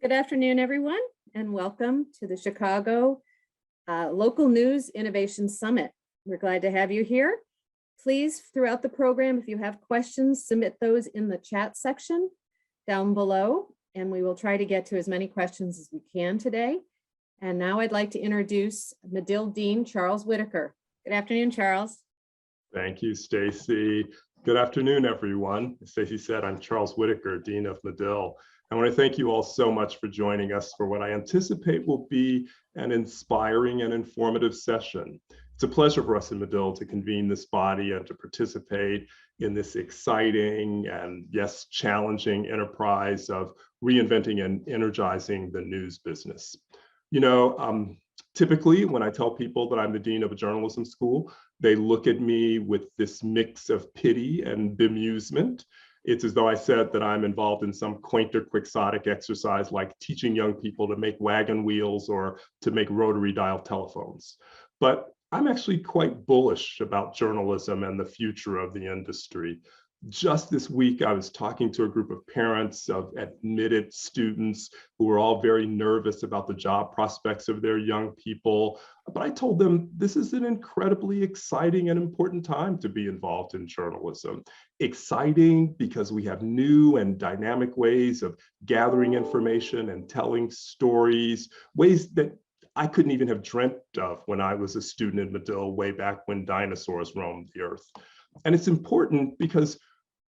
Good afternoon, everyone, and welcome to the Chicago Local News Innovation Summit. We're glad to have you here. Please, throughout the program, if you have questions, submit those in the chat section down below, and we will try to get to as many questions as we can today. And now I'd like to introduce Medill Dean Charles Whitaker. Good afternoon, Charles. Thank you, Stacy. Good afternoon, everyone. As Stacy said, I'm Charles Whitaker, Dean of Medill. I want to thank you all so much for joining us for what I anticipate will be an inspiring and informative session. It's a pleasure for us in Medill to convene this body and to participate in this exciting and, yes, challenging enterprise of reinventing and energizing the news business. You know, typically when I tell people that I'm the dean of a journalism school, they look at me with this mix of pity and bemusement. It's as though I said that I'm involved in some quaint or quixotic exercise like teaching young people to make wagon wheels or to make rotary dial telephones. But I'm actually quite bullish about journalism and the future of the industry. Just this week, I was talking to a group of parents of admitted students who were all very nervous about the job prospects of their young people. But I told them this is an incredibly exciting and important time to be involved in journalism. Exciting because we have new and dynamic ways of gathering information and telling stories, ways that I couldn't even have dreamt of when I was a student in Medill way back when dinosaurs roamed the earth. And it's important because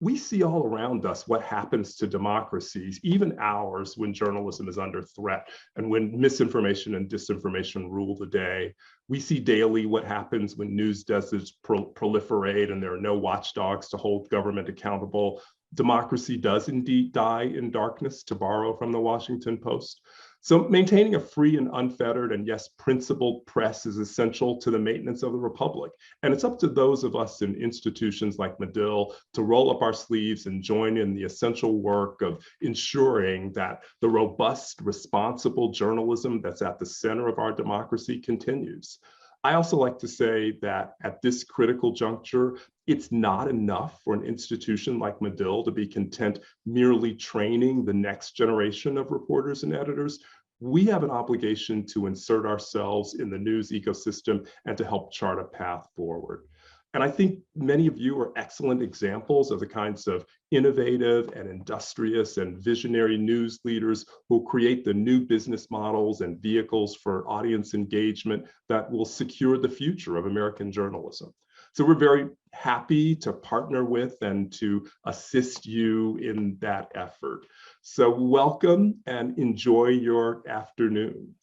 we see all around us what happens to democracies, even ours, when journalism is under threat and when misinformation and disinformation rule the day. We see daily what happens when news deserts proliferate and there are no watchdogs to hold government accountable. Democracy does indeed die in darkness, to borrow from the Washington Post. So maintaining a free and unfettered and, yes, principled press is essential to the maintenance of the republic. And it's up to those of us in institutions like Medill to roll up our sleeves and join in the essential work of ensuring that the robust, responsible journalism that's at the center of our democracy continues. I also like to say that at this critical juncture, it's not enough for an institution like Medill to be content merely training the next generation of reporters and editors. We have an obligation to insert ourselves in the news ecosystem and to help chart a path forward. And I think many of you are excellent examples of the kinds of innovative and industrious and visionary news leaders who create the new business models and vehicles for audience engagement that will secure the future of American journalism. So we're very happy to partner with and to assist you in that effort. So welcome and enjoy your afternoon.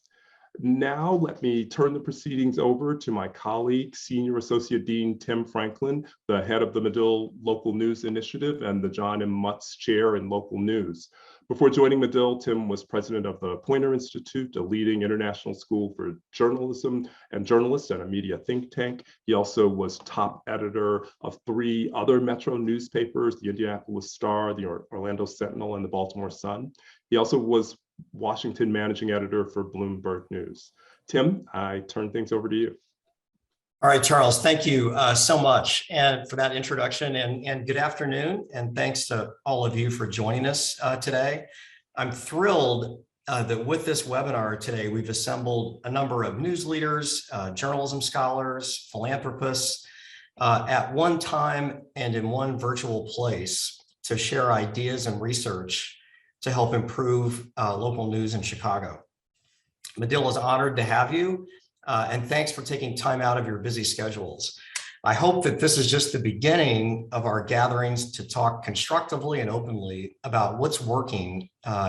Now let me turn the proceedings over to my colleague, Senior Associate Dean Tim Franklin, the head of the Medill Local News Initiative and the John M. Mutz Chair in Local News. Before joining Medill, Tim was president of the Poynter Institute, a leading international school for journalism and journalists and a media think tank. He also was top editor of 3 other Metro newspapers, the Indianapolis Star, the Orlando Sentinel, and the Baltimore Sun. He also was Washington managing editor for Bloomberg News. Tim, I turn things over to you. All right, Charles, thank you so much and for that introduction and good afternoon. And thanks to all of you for joining us today. I'm thrilled that with this webinar today, we've assembled a number of news leaders, journalism scholars, philanthropists at one time and in one virtual place to share ideas and research to help improve local news in Chicago. Medill is honored to have you, and thanks for taking time out of your busy schedules. I hope that this is just the beginning of our gatherings to talk constructively and openly about what's working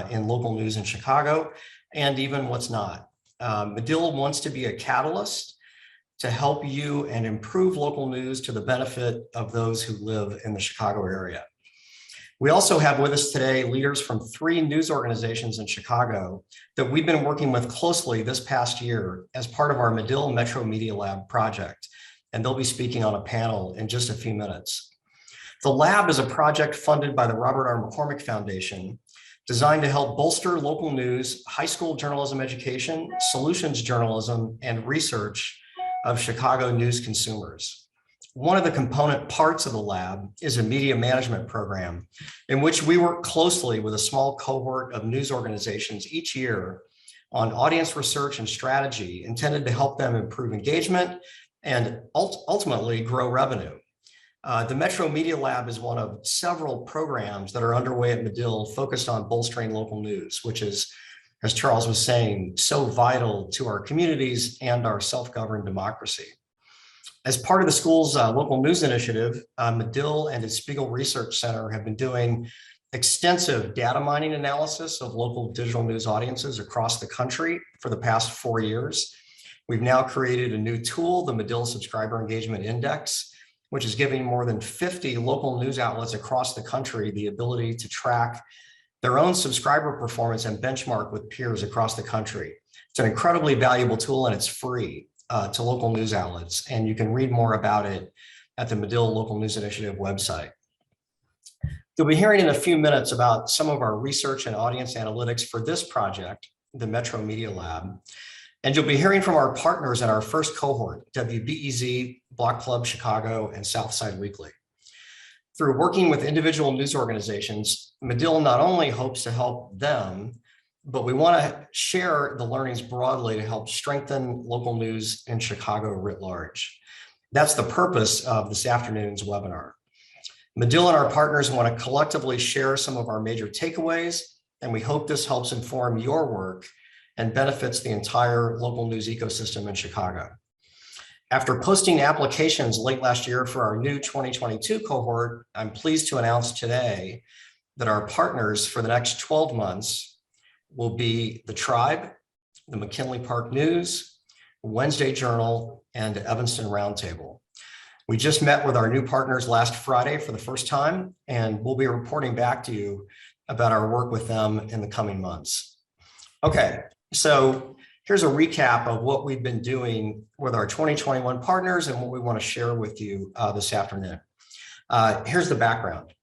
in local news in Chicago and even what's not. Medill wants to be a catalyst to help you and improve local news to the benefit of those who live in the Chicago area. We also have with us today leaders from 3 news organizations in Chicago that we've been working with closely this past year as part of our Medill Metro Media Lab project, and they'll be speaking on a panel in just a few minutes. The lab is a project funded by the Robert R. McCormick Foundation, designed to help bolster local news, high school journalism education, solutions journalism, and research of Chicago news consumers. One of the component parts of the lab is a media management program in which we work closely with a small cohort of news organizations each year on audience research and strategy intended to help them improve engagement and ultimately grow revenue. The Metro Media Lab is one of several programs that are underway at Medill focused on bolstering local news, which is, as Charles was saying, so vital to our communities and our self-governed democracy. As part of the school's local news initiative, Medill and its Spiegel Research Center have been doing extensive data mining analysis of local digital news audiences across the country for the past 4 years. We've now created a new tool, the Medill Subscriber Engagement Index, which is giving more than 50 local news outlets across the country the ability to track their own subscriber performance and benchmark with peers across the country. It's an incredibly valuable tool and it's free to local news outlets, and you can read more about it at the Medill Local News Initiative website. You'll be hearing in a few minutes about some of our research and audience analytics for this project, the Metro Media Lab. And you'll be hearing from our partners in our first cohort, Wbez, Block Club Chicago, and Southside Weekly. Through working with individual news organizations, Medill not only hopes to help them, but we want to share the learnings broadly to help strengthen local news in Chicago writ large. That's the purpose of this afternoon's webinar. Medill and our partners want to collectively share some of our major takeaways, and we hope this helps inform your work and benefits the entire local news ecosystem in Chicago. After posting applications late last year for our new 2022 cohort, I'm pleased to announce today that our partners for the next 12 months will be the Tribe, the McKinley Park News, Wednesday Journal, and Evanston Roundtable. We just met with our new partners last Friday for the first time, and we'll be reporting back to you about our work with them in the coming months. Okay, so here's a recap of what we've been doing with our 2021 partners and what we want to share with you this afternoon. Here's the background.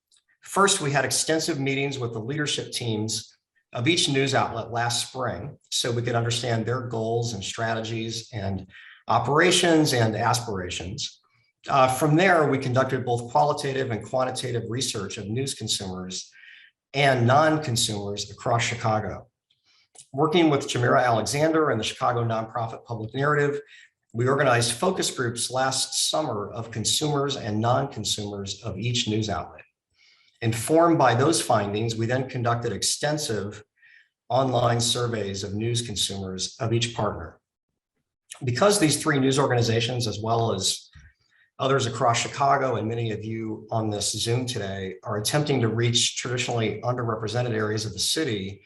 First, we had extensive meetings with the leadership teams of each news outlet last spring so we could understand their goals and strategies and operations and aspirations. From there, we conducted both qualitative and quantitative research of news consumers and non-consumers across Chicago. Working with Jamira Alexander and the Chicago nonprofit Public Narrative, we organized focus groups last summer of consumers and non-consumers of each news outlet. Informed by those findings, we then conducted extensive online surveys of news consumers of each partner. Because these three news organizations, as well as others across Chicago and many of you on this Zoom today, are attempting to reach traditionally underrepresented areas of the city,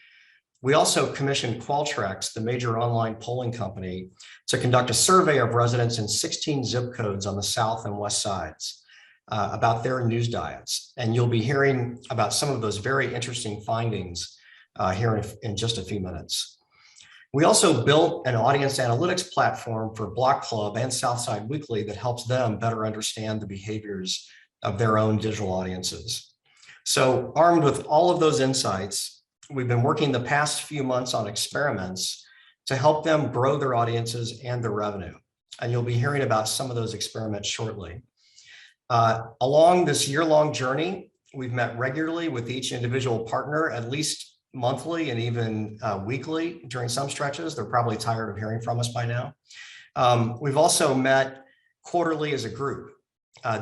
we also commissioned Qualtrics, the major online polling company, to conduct a survey of residents in 16 zip codes on the south and west sides about their news diets. And you'll be hearing about some of those very interesting findings here in just a few minutes. We also built an audience analytics platform for Block Club and Southside Weekly that helps them better understand the behaviors of their own digital audiences. So armed with all of those insights, we've been working the past few months on experiments to help them grow their audiences and their revenue. And you'll be hearing about some of those experiments shortly. Along this year-long journey, we've met regularly with each individual partner, at least monthly and even weekly during some stretches. They're probably tired of hearing from us by now. We've also met quarterly as a group.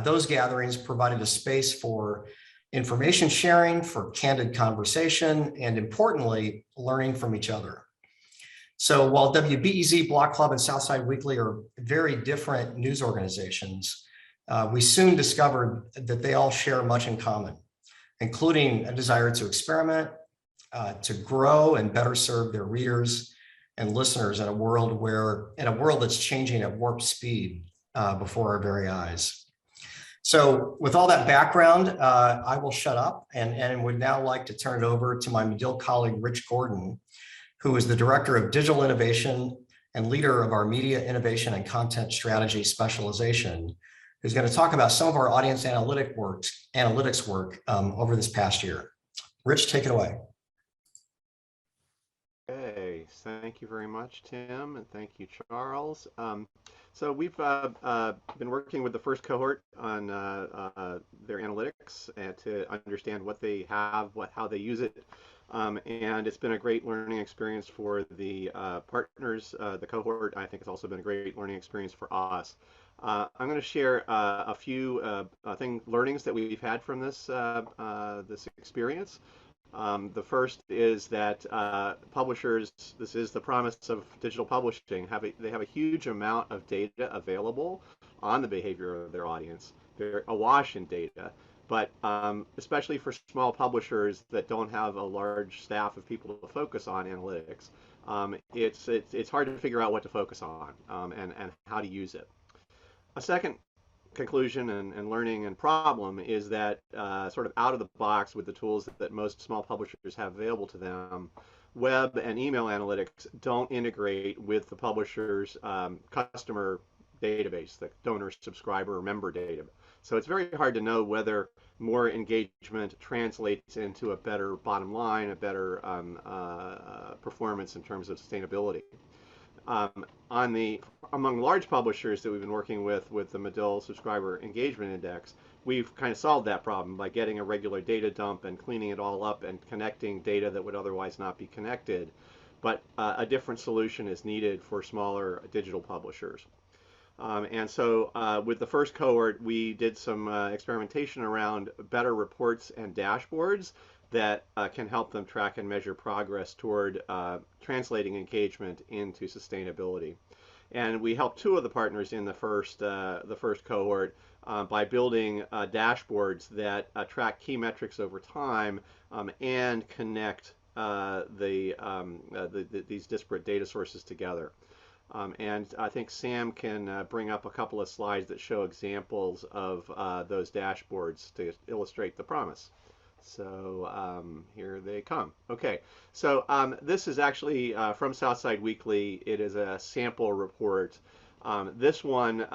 Those gatherings provided a space for information sharing, for candid conversation, and importantly, learning from each other. So while Wbez, Block Club, and Southside Weekly are very different news organizations, we soon discovered that they all share much in common, including a desire to experiment, to grow and better serve their readers and listeners in a world that's changing at warp speed before our very eyes. So with all that background, I will shut up and would now like to turn it over to my Medill colleague, Rich Gordon, who is the Director of Digital Innovation and leader of our Media Innovation and Content Strategy Specialization, who's going to talk about some of our audience analytics work over this past year. Rich, take it away. Okay, thank you very much, Tim, and thank you, Charles. So we've been working with the first cohort on their analytics and to understand what they have, how they use it, and it's been a great learning experience for the partners. The cohort, I think, it's also been a great learning experience for us. I'm going to share a few learnings that we've had from this experience. The first is that publishers, this is the promise of digital publishing, they have a huge amount of data available on the behavior of their audience. They're awash in data, but especially for small publishers that don't have a large staff of people to focus on analytics, it's hard to figure out what to focus on and how to use it. A second conclusion and learning and problem is that sort of out of the box with the tools that most small publishers have available to them, web and email analytics don't integrate with the publisher's customer database, the donor, subscriber, or member data. So it's very hard to know whether more engagement translates into a better bottom line, a better performance in terms of sustainability. Among large publishers that we've been working with the Medill Subscriber Engagement Index, we've kind of solved that problem by getting a regular data dump and cleaning it all up and connecting data that would otherwise not be connected. But a different solution is needed for smaller digital publishers. And so with the first cohort, we did some experimentation around better reports and dashboards that can help them track and measure progress toward translating engagement into sustainability. And we helped two of the partners in the first cohort by building dashboards that track key metrics over time and connect these disparate data sources together. And I think Sam can bring up a couple of slides that show examples of those dashboards to illustrate the promise. So here they come. Okay, so this is actually from Southside Weekly. It is a sample report. This one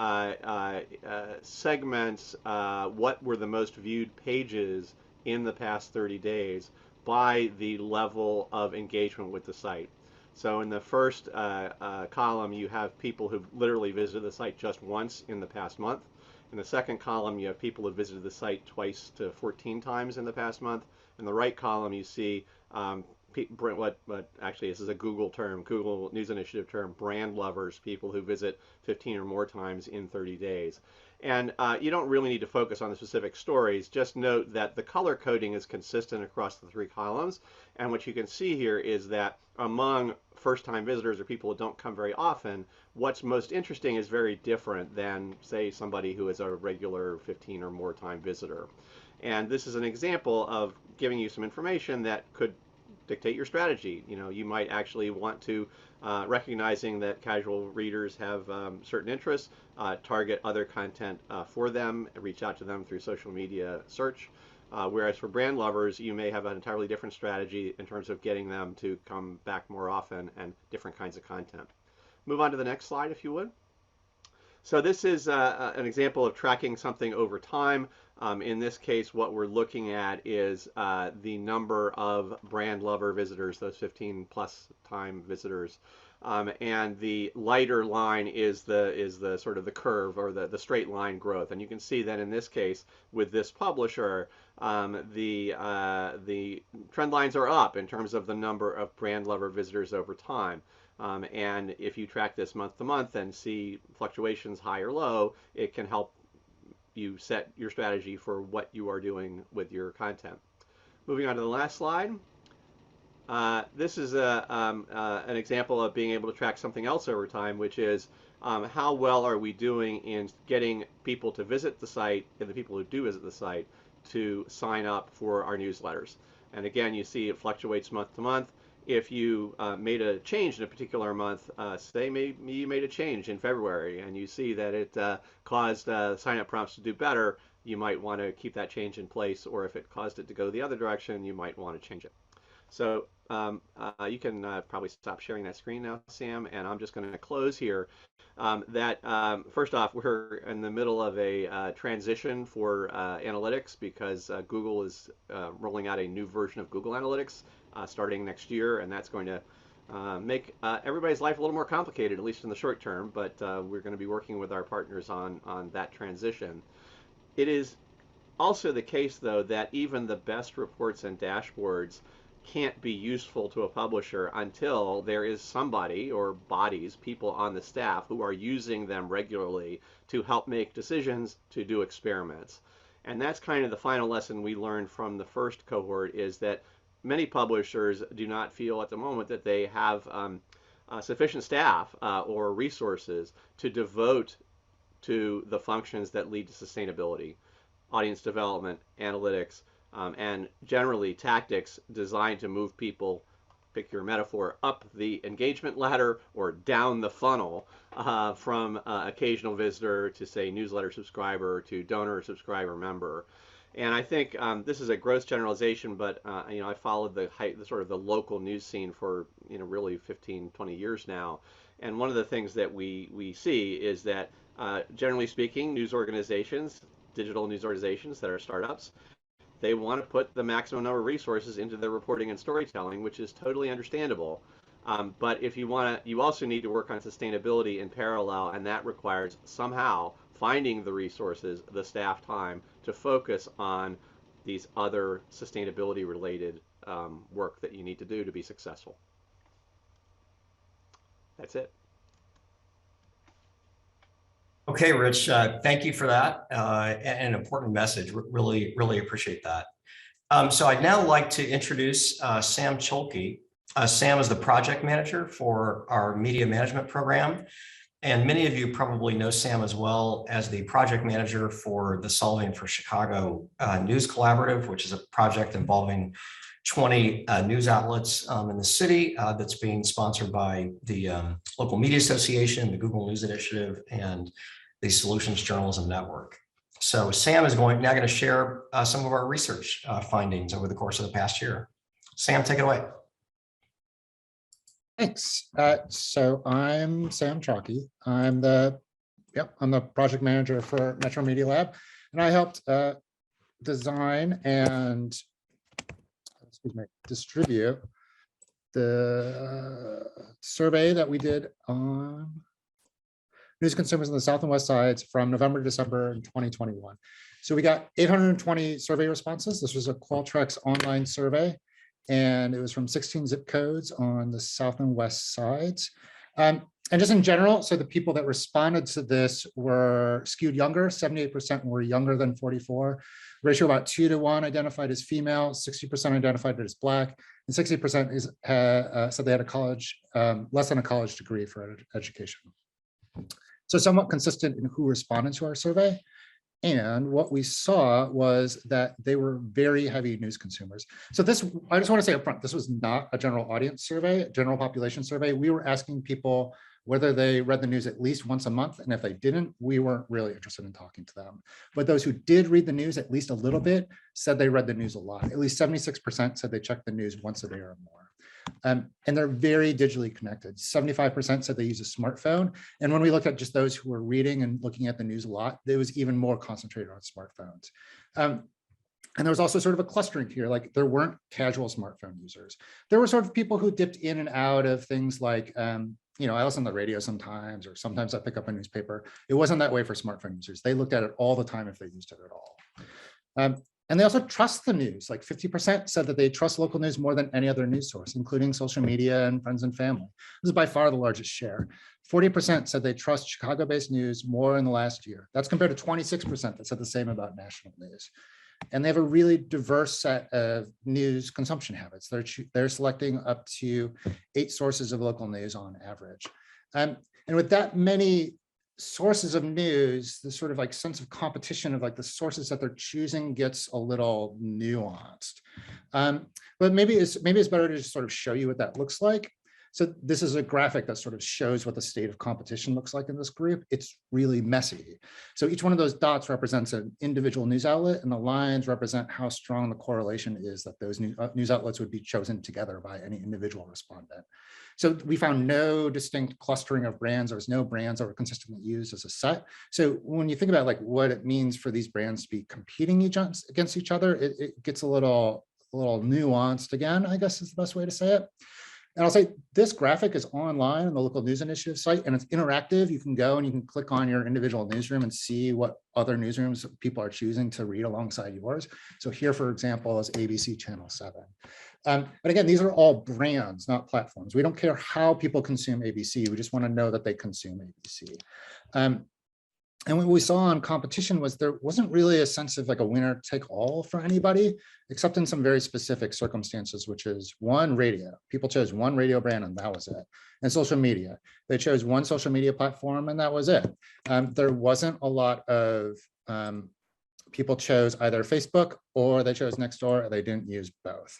segments what were the most viewed pages in the past 30 days by the level of engagement with the site. So in the first column, you have people who've literally visited the site just once in the past month. In the second column, you have people who visited the site twice to 14 times in the past month. In the right column, you see what actually this is a Google term, Google News Initiative term, brand lovers, people who visit 15 or more times in 30 days. And you don't really need to focus on the specific stories. Just note that the color coding is consistent across the three columns. And what you can see here is that among first-time visitors or people who don't come very often, what's most interesting is very different than, say, somebody who is a regular 15 or more time visitor. And this is an example of giving you some information that could dictate your strategy. You know, you might actually want to, recognizing that casual readers have certain interests, target other content for them, reach out to them through social media search. Whereas for brand lovers, you may have an entirely different strategy in terms of getting them to come back more often and different kinds of content. Move on to the next slide, if you would. So this is an example of tracking something over time. In this case, what we're looking at is the number of brand lover visitors, those 15 plus time visitors. And the lighter line is the sort of the curve or the straight line growth. And you can see that in this case, with this publisher, the trend lines are up in terms of the number of brand lover visitors over time. And if you track this month to month and see fluctuations high or low, it can help you set your strategy for what you are doing with your content. Moving on to the last slide. This is an example of being able to track something else over time, which is how well are we doing in getting people to visit the site and the people who do visit the site to sign up for our newsletters. And again, you see it fluctuates month to month. If you made a change in a particular month, say you made a change in February and you see that it caused sign-up prompts to do better, you might want to keep that change in place, or if it caused it to go the other direction, you might want to change it. So you can probably stop sharing that screen now, Sam, and I'm just going to close here. First off, we're in the middle of a transition for analytics because Google is rolling out a new version of Google Analytics starting next year, and that's going to make everybody's life a little more complicated, at least in the short term, but we're going to be working with our partners on that transition. It is also the case, though, that even the best reports and dashboards can't be useful to a publisher until there is somebody or bodies, people on the staff who are using them regularly to help make decisions, to do experiments. And that's kind of the final lesson we learned from the first cohort, is that many publishers do not feel at the moment that they have sufficient staff or resources to devote to the functions that lead to sustainability, audience development, analytics, and generally tactics designed to move people, pick your metaphor, up the engagement ladder or down the funnel from occasional visitor to, say, newsletter subscriber to donor, subscriber, member. And I think this is a gross generalization, but I followed the sort of the local news scene for really 15, 20 years now. And one of the things that we see is that generally speaking, news organizations, digital news organizations that are startups, they want to put the maximum number of resources into their reporting and storytelling, which is totally understandable. But if you want to, you also need to work on sustainability in parallel, and that requires somehow finding the resources, the staff time to focus on these other sustainability related work that you need to do to be successful. That's it. Okay, Rich, thank you for that. An important message. Really, really appreciate that. So I'd now like to introduce Sam Cholke. Sam is the project manager for our media management program. And many of you probably know Sam as well as the project manager for the Solving for Chicago News Collaborative, which is a project involving 20 news outlets in the city that's being sponsored by the Local Media Association, the Google News Initiative, and the Solutions Journalism Network. So Sam is now going to share some of our research findings over the course of the past year. Sam, take it away. Thanks. So I'm Sam Cholke. I'm the project manager for Metro Media Lab, and I helped design and distribute the survey that we did on news consumers on the South and West sides from November to December in 2021. So we got 820 survey responses. This was a Qualtrics online survey, and it was from 16 zip codes on the South and West sides. And just in general, so the people that responded to this were skewed younger. 78% were younger than 44. Ratio about 2 to 1 identified as female, 60% identified as Black, and 60% said they had a college, less than a college degree for education. So somewhat consistent in who responded to our survey. And what we saw was that they were very heavy news consumers. So this, I just want to say up front, this was not a general audience survey, general population survey. We were asking people whether they read the news at least once a month. And if they didn't, we weren't really interested in talking to them. But those who did read the news at least a little bit said they read the news a lot. At least 76% said they checked the news once a day or more. And they're very digitally connected. 75% said they use a smartphone. And when we looked at just those who were reading and looking at the news a lot, it was even more concentrated on smartphones. And there was also sort of a clustering here, like there weren't casual smartphone users. There were sort of people who dipped in and out of things like, I listen to the radio sometimes, or sometimes I pick up a newspaper. It wasn't that way for smartphone users. They looked at it all the time if they used it at all. And they also trust the news. Like 50% said that they trust local news more than any other news source, including social media and friends and family. This is by far the largest share. 40% said they trust Chicago-based news more in the last year. That's compared to 26% that said the same about national news. And they have a really diverse set of news consumption habits. They're selecting up to 8 sources of local news on average. And with that many sources of news, the sort of like sense of competition of like the sources that they're choosing gets a little nuanced. But maybe it's better to just sort of show you what that looks like. So this is a graphic that sort of shows what the state of competition looks like in this group. It's really messy. So each one of those dots represents an individual news outlet, and the lines represent how strong the correlation is that those news outlets would be chosen together by any individual respondent. So we found no distinct clustering of brands. There was no brands that were consistently used as a set. So when you think about like what it means for these brands to be competing against each other, it gets a little nuanced again, I guess is the best way to say it. And I'll say this graphic is online on the local news initiative site, and it's interactive. You can go and you can click on your individual newsroom and see what other newsrooms people are choosing to read alongside yours. So here, for example, is ABC Channel 7. But again, these are all brands, not platforms. We don't care how people consume ABC. We just want to know that they consume ABC. And what we saw in competition was there wasn't really a sense of like a winner take all for anybody, except in some very specific circumstances, which is one, radio. People chose one radio brand and that was it. And social media. They chose one social media platform and that was it. There wasn't a lot of people chose either Facebook or they chose Nextdoor, or they didn't use both.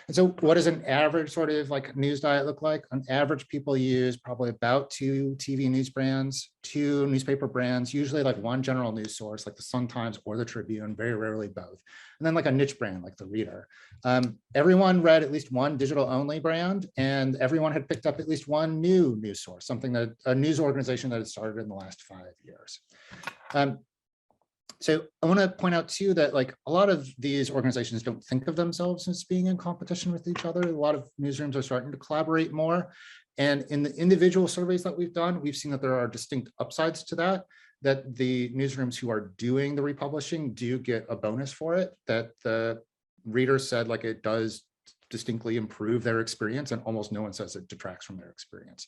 And so what does an average sort of like news diet look like? On average, people use probably about 2 TV news brands, 2 newspaper brands, usually like one general news source like the Sun-Times or the Tribune, very rarely both. And then like a niche brand like the Reader. Everyone read at least one digital only brand, and everyone had picked up at least one new news source, something that a news organization that had started in the last 5 years. So I want to point out too that like a lot of these organizations don't think of themselves as being in competition with each other. A lot of newsrooms are starting to collaborate more. And in the individual surveys that we've done, we've seen that there are distinct upsides to that, that the newsrooms who are doing the republishing do get a bonus for it, that the readers said like it does distinctly improve their experience, and almost no one says it detracts from their experience.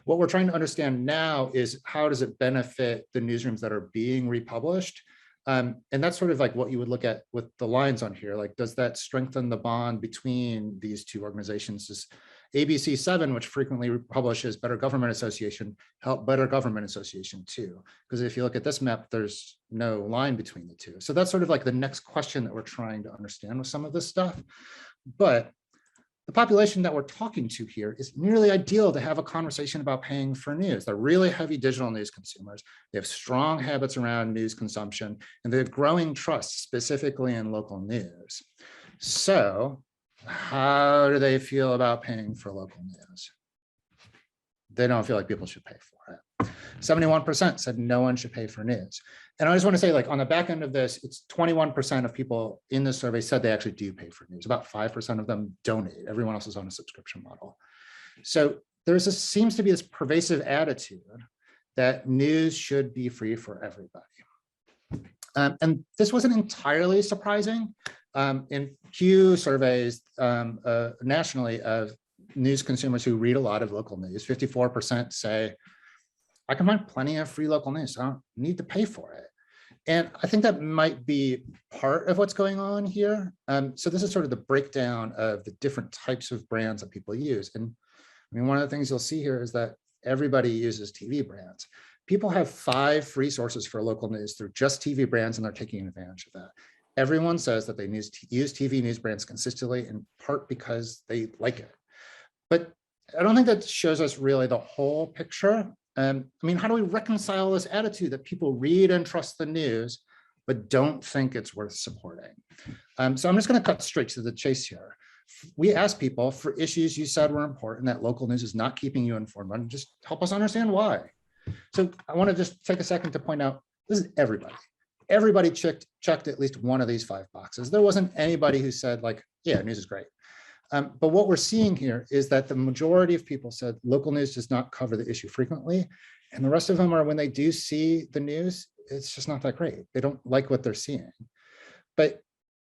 What we're trying to understand now is how does it benefit the newsrooms that are being republished? And that's sort of like what you would look at with the lines on here. Like, does that strengthen the bond between these two organizations? Does ABC 7, which frequently publishes Better Government Association, help Better Government Association too? Because if you look at this map, there's no line between the two. So that's sort of like the next question that we're trying to understand with some of this stuff. But the population that we're talking to here is nearly ideal to have a conversation about paying for news. They're really heavy digital news consumers. They have strong habits around news consumption, and they have growing trust, specifically in local news. So how do they feel about paying for local news? They don't feel like people should pay for it. 71% said no one should pay for news. And I just want to say, like, on the back end of this, it's 21% of people in the survey said they actually do pay for news. About 5% of them donate. Everyone else is on a subscription model. So seems to be this pervasive attitude that news should be free for everybody. And this wasn't entirely surprising. In Pew surveys nationally of news consumers who read a lot of local news, 54% say, I can find plenty of free local news. I don't need to pay for it. And I think that might be part of what's going on here. So this is sort of the breakdown of the different types of brands that people use. And I mean, one of the things you'll see here is that everybody uses TV brands. People have 5 free sources for local news through just TV brands, and they're taking advantage of that. Everyone says that they use TV news brands consistently, in part because they like it. But I don't think that shows us really the whole picture. I mean, how do we reconcile this attitude that people read and trust the news, but don't think it's worth supporting? So I'm just going to cut straight to the chase here. We asked people for issues you said were important that local news is not keeping you informed on, just help us understand why. So I want to just take a second to point out, this is everybody. Everybody checked at least one of these 5 boxes. There wasn't anybody who said like, yeah, news is great. But what we're seeing here is that the majority of people said local news does not cover the issue frequently. And the rest of them are, when they do see the news, it's just not that great. They don't like what they're seeing. But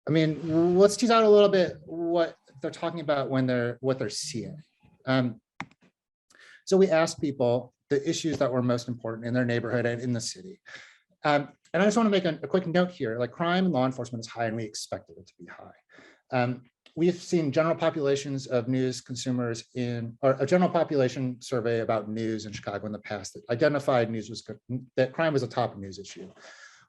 I mean, let's tease out a little bit what they're talking about when what they're seeing. So we asked people the issues that were most important in their neighborhood and in the city. And I just want to make a quick note here, like crime and law enforcement is high, and we expected it to be high. We've seen general populations of news consumers or a general population survey about news in Chicago in the past that identified that crime was a top news issue.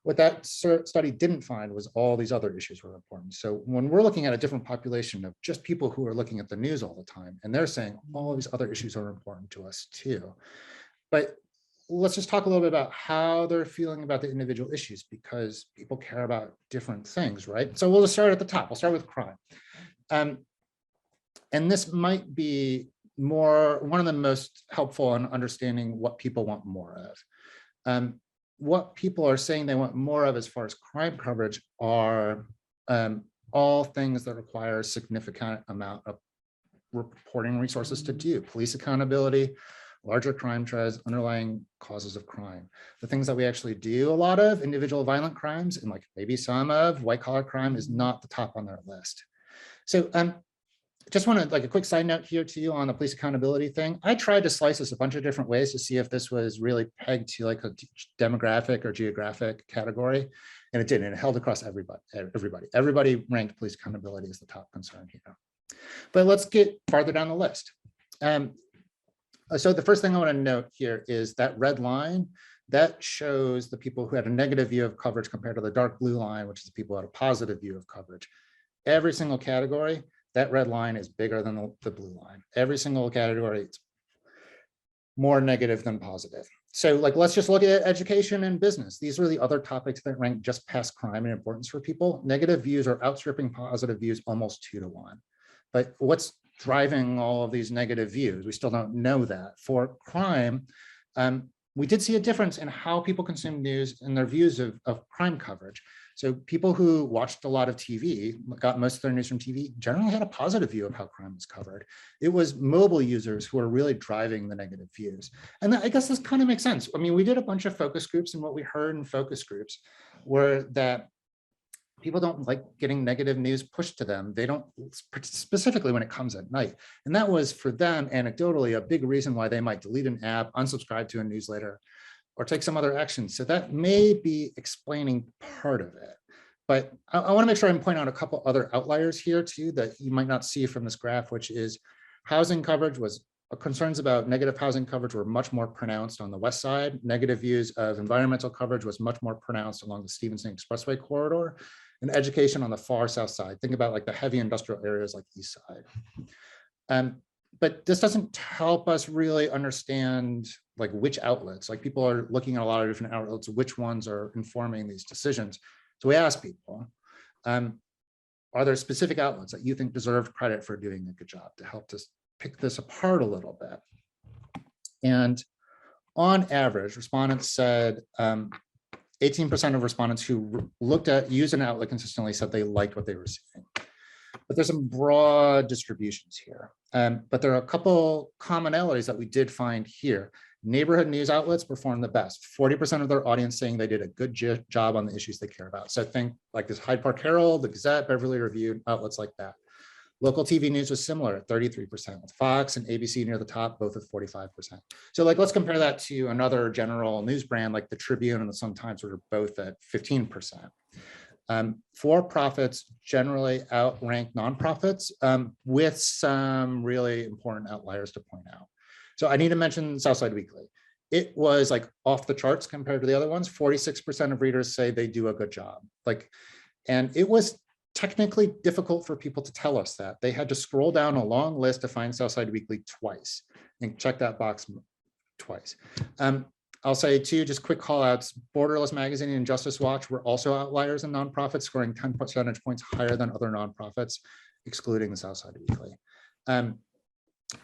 What that study didn't find was all these other issues were important. So when we're looking at a different population of just people who are looking at the news all the time, and they're saying all of these other issues are important to us too. But let's just talk a little bit about how they're feeling about the individual issues, because people care about different things, right? So we'll just start at the top. We'll start with crime. And this might be one of the most helpful in understanding what people want more of. What people are saying they want more of as far as crime coverage are all things that require a significant amount of reporting resources to do: police accountability, larger crime trends, underlying causes of crime. The things that we actually do a lot of, individual violent crimes, and like maybe some of white collar crime, is not the top on their list. So just want to, like, a quick side note here to you on the police accountability thing. I tried to slice this a bunch of different ways to see if this was really pegged to like a demographic or geographic category, and it didn't. It held across everybody. Everybody ranked police accountability as the top concern here. But let's get farther down the list. So the first thing I want to note here is that red line that shows the people who had a negative view of coverage compared to the dark blue line, which is the people who had a positive view of coverage. Every single category, that red line is bigger than the blue line. Every single category, it's more negative than positive. So like, let's just look at education and business. These are the other topics that rank just past crime in importance for people. Negative views are outstripping positive views almost 2 to 1. But what's driving all of these negative views? We still don't know that. For crime, we did see a difference in how people consume news and their views of crime coverage. So people who watched a lot of TV, got most of their news from TV, generally had a positive view of how crime was covered. It was mobile users who are really driving the negative views. And I guess this kind of makes sense. I mean, we did a bunch of focus groups, and what we heard in focus groups were that people don't like getting negative news pushed to them. They don't, specifically when it comes at night. And that was, for them, anecdotally, a big reason why they might delete an app, unsubscribe to a newsletter, or take some other action. So that may be explaining part of it. But I want to make sure I point out a couple other outliers here too that you might not see from this graph, which is housing coverage was, concerns about negative housing coverage were much more pronounced on the west side. Negative views of environmental coverage was much more pronounced along the Stevenson Expressway corridor, and education on the far south side. Think about like the heavy industrial areas like east side. But this doesn't help us really understand like which outlets, like people are looking at a lot of different outlets, which ones are informing these decisions. So we asked people, are there specific outlets that you think deserve credit for doing a good job, to help us pick this apart a little bit? And on average, respondents said 18% of respondents who used an outlet consistently said they liked what they were seeing. But there's some broad distributions here. But there are a couple commonalities that we did find here. Neighborhood news outlets performed the best. 40% of their audience saying they did a good job on the issues they care about. So think like this Hyde Park Herald, the Gazette, Beverly Review, outlets like that. Local TV news was similar at 33%, with Fox and ABC near the top, both at 45%. So like, let's compare that to another general news brand like the Tribune and the Sun-Times, which are both at 15%. For-profits generally outrank nonprofits, with some really important outliers to point out. So I need to mention Southside Weekly. It was like off the charts compared to the other ones. 46% of readers say they do a good job. And it was technically difficult for people to tell us that. They had to scroll down a long list to find Southside Weekly twice and check that box twice. I'll say too, just quick call outs, Borderless Magazine and Justice Watch were also outliers in nonprofits, scoring 10 percentage points higher than other nonprofits, excluding the Southside Weekly.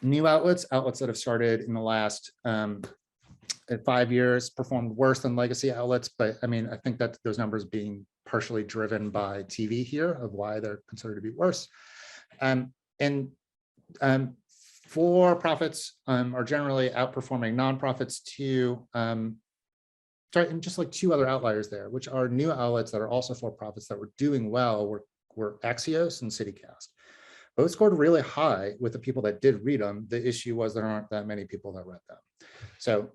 New outlets that have started in the last 5 years performed worse than legacy outlets, but I mean, I think that those numbers being partially driven by TV here of why they're considered to be worse. For-profits are generally outperforming nonprofits too. And just like 2 other outliers there, which are new outlets that are also for-profits that were doing well were Axios and CityCast. Both scored really high with the people that did read them. The issue was there aren't that many people that read them. So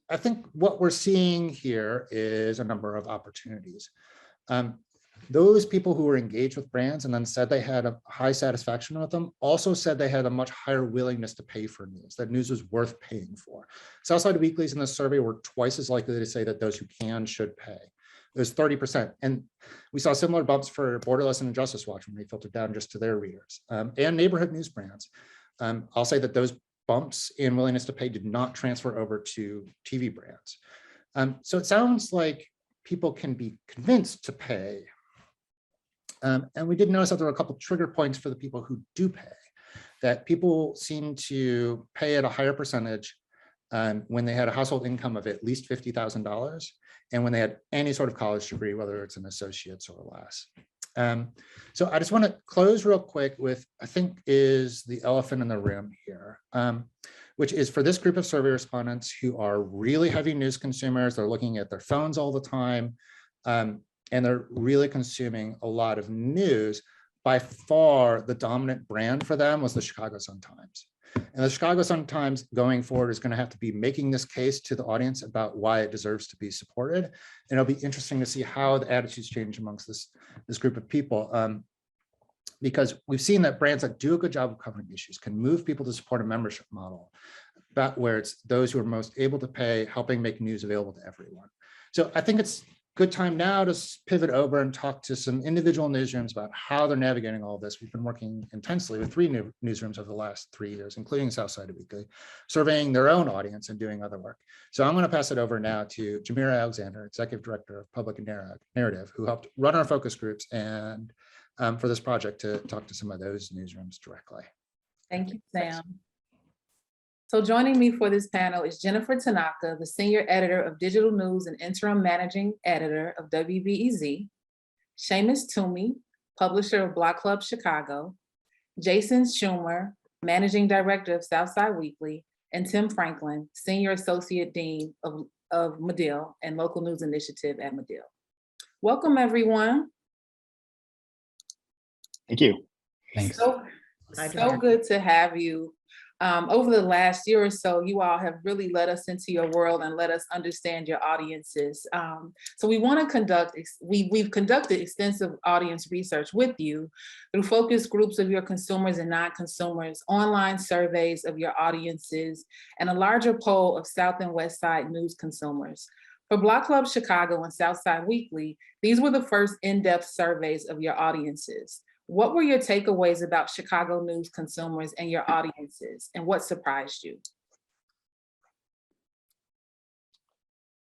I think what we're seeing here is a number of opportunities. Those people who were engaged with brands and then said they had a high satisfaction with them also said they had a much higher willingness to pay for news, that news was worth paying for. Southside Weeklies in the survey were twice as likely to say that those who can should pay. It was 30%. And we saw similar bumps for Borderless and Justice Watch when they filtered down just to their readers, and neighborhood news brands. I'll say that those bumps in willingness to pay did not transfer over to TV brands. So it sounds like people can be convinced to pay. And we did notice that there were a couple trigger points for the people who do pay, that people seem to pay at a higher percentage when they had a household income of at least $50,000 and when they had any sort of college degree, whether it's an associate's or less. So I just want to close real quick with, I think is the elephant in the room here, which is for this group of survey respondents who are really heavy news consumers. They're looking at their phones all the time, and they're really consuming a lot of news. By far, the dominant brand for them was the Chicago Sun-Times. And the Chicago Sun-Times going forward is going to have to be making this case to the audience about why it deserves to be supported. And it'll be interesting to see how the attitudes change amongst this group of people. Because we've seen that brands that do a good job of covering issues can move people to support a membership model, about where it's those who are most able to pay, helping make news available to everyone. So I think it's good time now to pivot over and talk to some individual newsrooms about how they're navigating all this. We've been working intensely with 3 newsrooms over the last 3 years, including Southside Weekly, surveying their own audience and doing other work. So I'm going to pass it over now to Jamira Alexander, Executive Director of Public Narrative, who helped run our focus groups and for this project to talk to some of those newsrooms directly. Thank you, Sam. So joining me for this panel is Jennifer Tanaka, the Senior Editor of Digital News and Interim Managing Editor of Wbez, Seamus Toomey, Publisher of Block Club Chicago, Jason Schumer, Managing Director of Southside Weekly, and Tim Franklin, Senior Associate Dean of Medill and Local News Initiative at Medill. Welcome, everyone. Thank you. Thanks. So good to have you. Over the last year or so, you all have really let us into your world and let us understand your audiences. So we want to we've conducted extensive audience research with you through focus groups of your consumers and non-consumers, online surveys of your audiences, and a larger poll of South and West Side news consumers. For Block Club Chicago and Southside Weekly, these were the first in-depth surveys of your audiences. What were your takeaways about Chicago news consumers and your audiences, and what surprised you?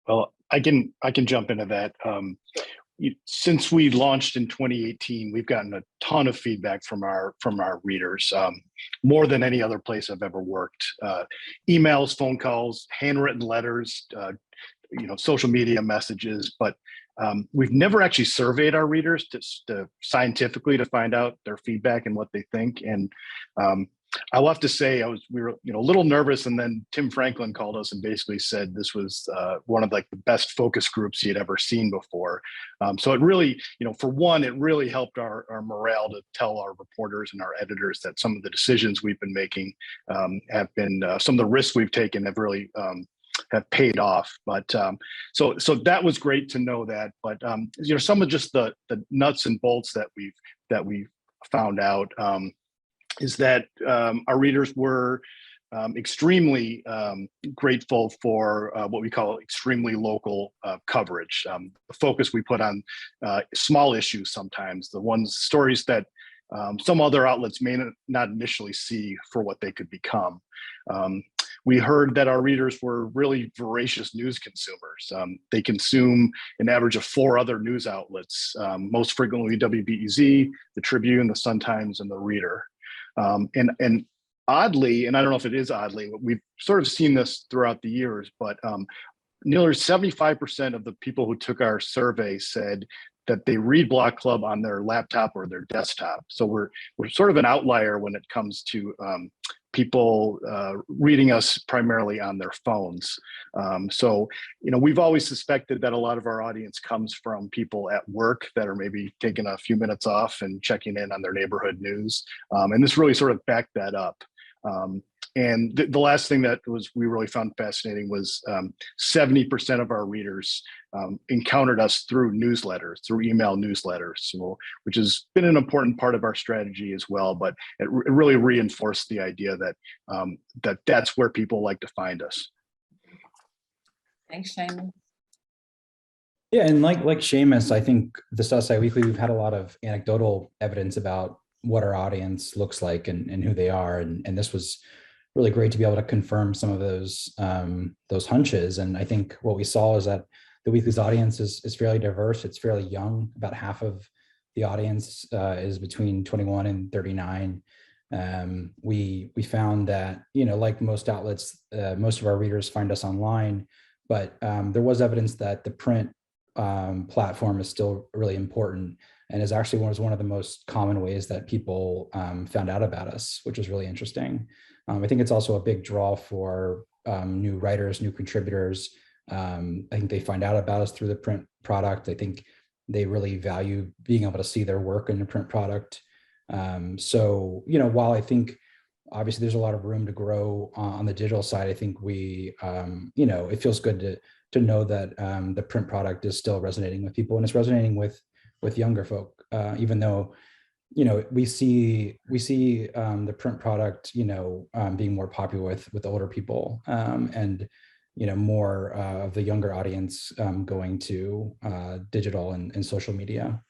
Well, I can jump into that. Since we launched in 2018, we've gotten a ton of feedback from our readers, more than any other place I've ever worked. Emails, phone calls, handwritten letters, social media messages, but we've never actually surveyed our readers to scientifically to find out their feedback and what they think. And I'll have to say we were a little nervous, and then Tim Franklin called us and basically said this was one of the best focus groups he had ever seen before. So it really, for one, it really helped our morale to tell our reporters and our editors that some of the decisions we've been making have been some of the risks we've taken have really have paid off. But so that was great to know that. But some of just the nuts and bolts that we've found out is that our readers were extremely grateful for what we call extremely local coverage. The focus we put on small issues sometimes, stories that some other outlets may not initially see for what they could become. We heard that our readers were really voracious news consumers. They consume an average of 4 other news outlets, most frequently WBEZ, the Tribune, the Sun-Times, and the Reader. And oddly, and I don't know if it is oddly, but we've sort of seen this throughout the years, but nearly 75% of the people who took our survey said that they read Block Club on their laptop or their desktop. So we're sort of an outlier when it comes to people reading us primarily on their phones. So we've always suspected that a lot of our audience comes from people at work that are maybe taking a few minutes off and checking in on their neighborhood news. And this really sort of backed that up. And the last thing that we really found fascinating was 70% of our readers encountered us through newsletters, through email newsletters, which has been an important part of our strategy as well. But it really reinforced the idea that that's where people like to find us. Thanks, Seamus. Yeah, and like Seamus, I think the Southside Weekly, we've had a lot of anecdotal evidence about what our audience looks like and who they are, and this was really great to be able to confirm some of those hunches. And I think what we saw is that the Weekly's audience is fairly diverse. It's fairly young. About half of the audience is between 21 and 39. We found that, like most outlets, most of our readers find us online, but there was evidence that the print platform is still really important. and is actually was one of the most common ways that people found out about us, which is really interesting. I think it's also a big draw for new writers, new contributors. I think they find out about us through the print product. I think they really value being able to see their work in the print product. So, while I think obviously there's a lot of room to grow on the digital side, I think we, it feels good to know that the print product is still resonating with people, and it's resonating with younger folk, even though, we see the print product, being more popular with older people, and more of the younger audience going to digital and social media.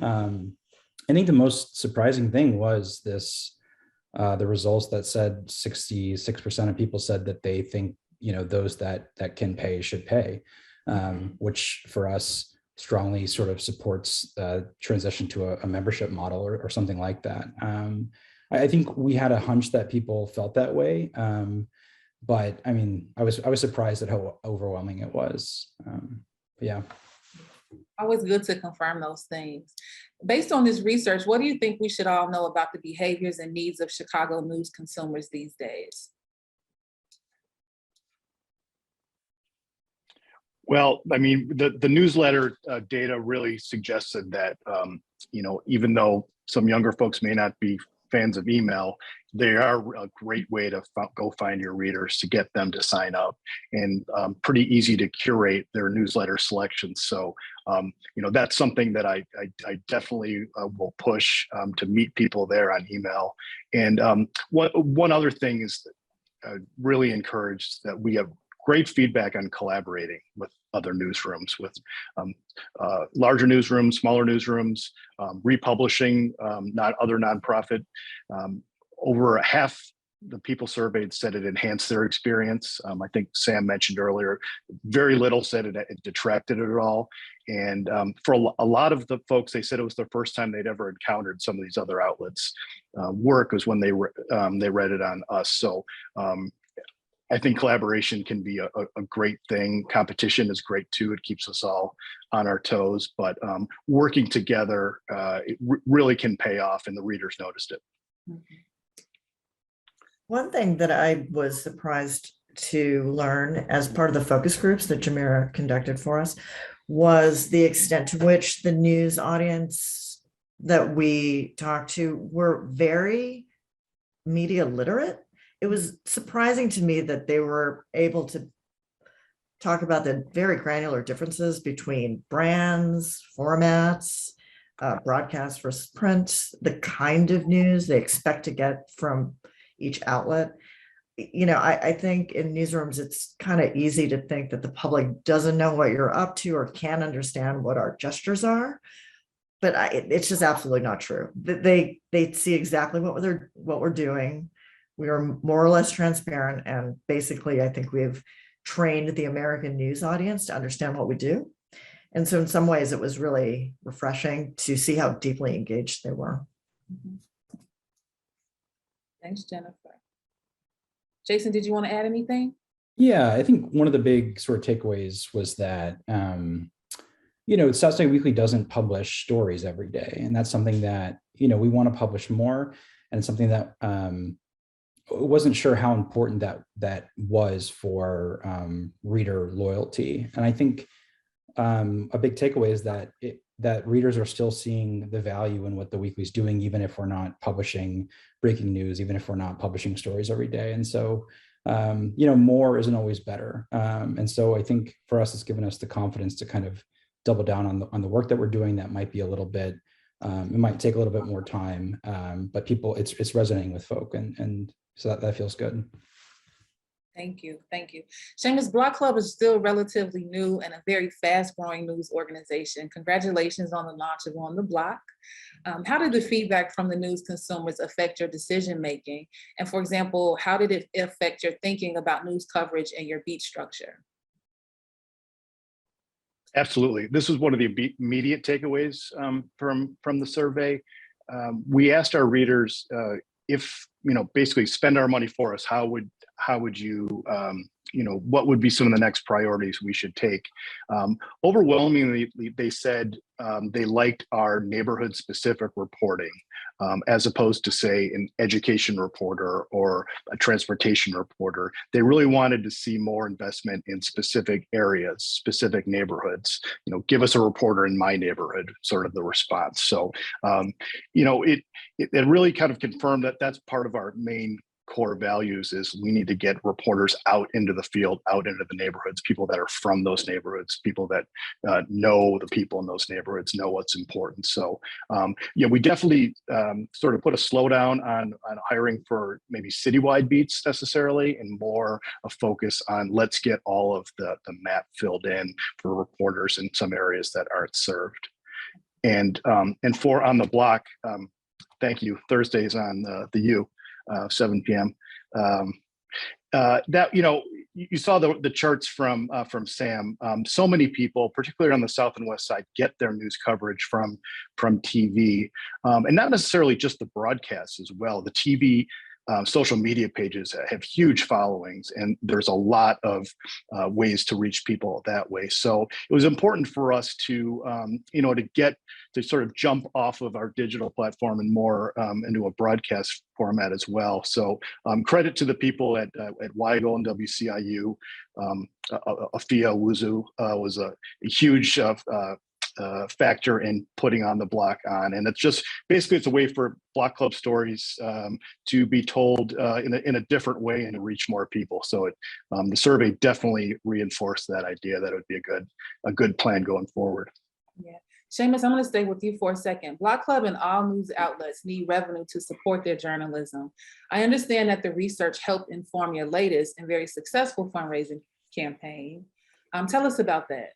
I think the most surprising thing was the results that said 66% of people said that they think those that can pay should pay, which for us strongly sort of supports transition to a membership model or something like that. I think we had a hunch that people felt that way, but I mean, I was surprised at how overwhelming it was. Yeah. Always good to confirm those things. Based on this research, what do you think we should all know about the behaviors and needs of Chicago news consumers these days? Well, I mean, the newsletter data really suggested that, even though some younger folks may not be fans of email, they are a great way to go find your readers, to get them to sign up, and pretty easy to curate their newsletter selections. So, that's something that I definitely will push to meet people there on email. And one other thing is that really encouraged that we have great feedback on collaborating with other newsrooms, with larger newsrooms, smaller newsrooms, republishing, not other nonprofit. Over half the people surveyed said it enhanced their experience. I think Sam mentioned earlier, very little said it detracted it at all. And for a lot of the folks, they said it was the first time they'd ever encountered some of these other outlets' work was when they read it on us. So I think collaboration can be a great thing. Competition is great too. It keeps us all on our toes, but working together, it really can pay off, and the readers noticed it. Mm-hmm. One thing that I was surprised to learn as part of the focus groups that Jamira conducted for us was the extent to which the news audience that we talked to were very media literate. It was surprising to me that they were able to talk about the very granular differences between brands, formats, broadcast versus print, the kind of news they expect to get from each outlet. I think in newsrooms, it's kind of easy to think that the public doesn't know what you're up to or can't understand what our gestures are. But it's just absolutely not true. They see exactly what we're doing. We are more or less transparent, and basically, I think we've trained the American news audience to understand what we do. And so in some ways, it was really refreshing to see how deeply engaged they were. Mm-hmm. Thanks, Jennifer. Jason, did you want to add anything? Yeah, I think one of the big sort of takeaways was that, South State Weekly doesn't publish stories every day. And that's something that, we want to publish more. And it's something that wasn't sure how important that was for reader loyalty. And I think a big takeaway is that readers are still seeing the value in what the weekly's doing, even if we're not publishing breaking news, even if we're not publishing stories every day. And so, more isn't always better. And so I think for us, it's given us the confidence to kind of double down on the work that we're doing. That might be a little bit, it might take a little bit more time, but it's resonating with folk. And so that feels good. Thank you. Thank you. Seamus, Block Club is still relatively new and a very fast growing news organization. Congratulations on the launch of On the Block. How did the feedback from the news consumers affect your decision making? And for example, how did it affect your thinking about news coverage and your beat structure? Absolutely. This was one of the immediate takeaways from the survey. We asked our readers if, basically spend our money for us, how would you what would be some of the next priorities we should take. Overwhelmingly, they said they liked our neighborhood specific reporting, as opposed to, say, an education reporter or a transportation reporter. They really wanted to see more investment in specific areas, specific neighborhoods. Give us a reporter in my neighborhood, sort of the response. So, it really kind of confirmed that that's part of our main core values is we need to get reporters out into the field, out into the neighborhoods, people that are from those neighborhoods, people that know the people in those neighborhoods, know what's important. So we definitely sort of put a slowdown on hiring for maybe citywide beats necessarily, and more a focus on let's get all of the map filled in for reporters in some areas that aren't served. And for On the Block, thank you. Thursdays on the U. 7 p.m. You saw the charts from Sam. So many people, particularly on the South and West Side, get their news coverage from TV, and not necessarily just the broadcasts as well. The TV social media pages have huge followings, and there's a lot of ways to reach people that way. So it was important for us to get to sort of jump off of our digital platform and more into a broadcast format as well. So credit to the people at Weigel and WCIU. Afia Wuzu was a huge factor in putting On the Block on, and it's just basically it's a way for Block Club stories to be told in a different way and to reach more people. So the survey definitely reinforced that idea that it would be a good plan going forward. Yeah. Seamus, I'm going to stay with you for a second. Block Club and all news outlets need revenue to support their journalism. I understand that the research helped inform your latest and very successful fundraising campaign. Tell us about that.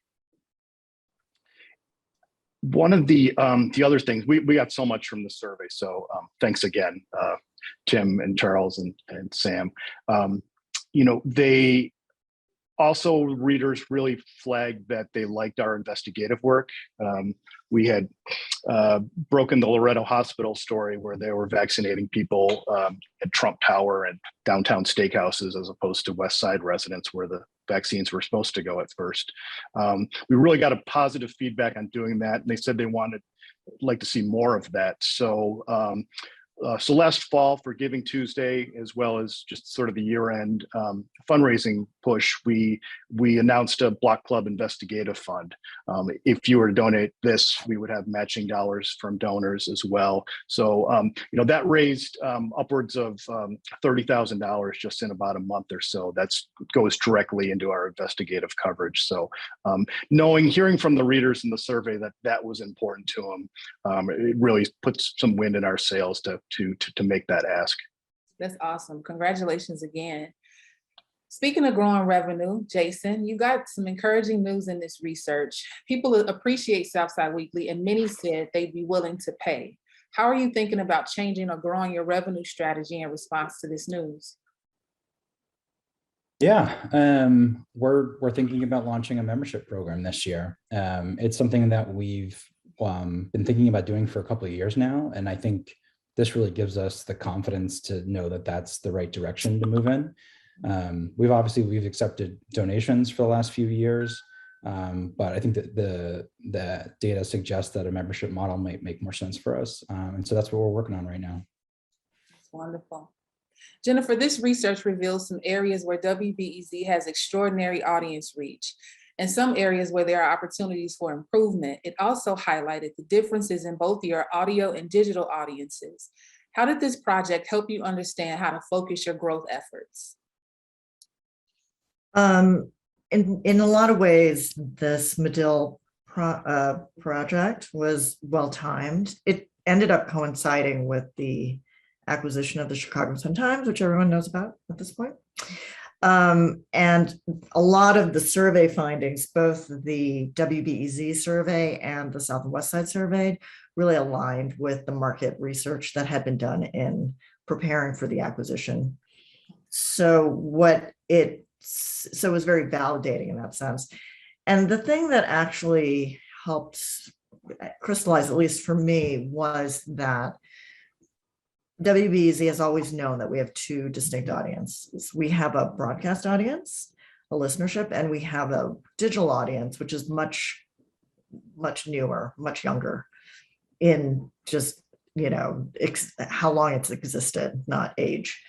One of the other things, we got so much from the survey, so thanks again, Tim and Charles and Sam. They also, readers really flagged that they liked our investigative work. We had broken the Loretto Hospital story where they were vaccinating people at Trump Tower and downtown steakhouses as opposed to West Side residents where the vaccines were supposed to go at first. We really got a positive feedback on doing that, and they said they like to see more of that. So last fall for Giving Tuesday, as well as just sort of the year-end fundraising push, we announced a Block Club Investigative Fund. If you were to donate this, we would have matching dollars from donors as well. So that raised upwards of $30,000 just in about a month or so. That goes directly into our investigative coverage. So hearing from the readers in the survey that was important to them, it really puts some wind in our sails to make that ask. That's awesome. Congratulations again. Speaking of growing revenue, Jason, you got some encouraging news in this research. People appreciate Southside Weekly, and many said they'd be willing to pay. How are you thinking about changing or growing your revenue strategy in response to this news? Yeah, we're thinking about launching a membership program this year. It's something that we've been thinking about doing for a couple of years now, and I think this really gives us the confidence to know that that's the right direction to move in. We've accepted donations for the last few years, but I think that the data suggests that a membership model might make more sense for us. And so that's what we're working on right now. That's wonderful. Jennifer, this research reveals some areas where WBEZ has extraordinary audience reach and some areas where there are opportunities for improvement. It also highlighted the differences in both your audio and digital audiences. How did this project help you understand how to focus your growth efforts? In a lot of ways, this Medill project was well-timed. It ended up coinciding with the acquisition of the Chicago Sun-Times, which everyone knows about at this point. And a lot of the survey findings, both the WBEZ survey and the South and West Side survey, really aligned with the market research that had been done in preparing for the acquisition. So it was very validating in that sense. And the thing that actually helped crystallize, at least for me, was that WBEZ has always known that we have two distinct audiences. We have a broadcast audience, a listenership, and we have a digital audience, which is much newer, much younger in just, how long it's existed, not age.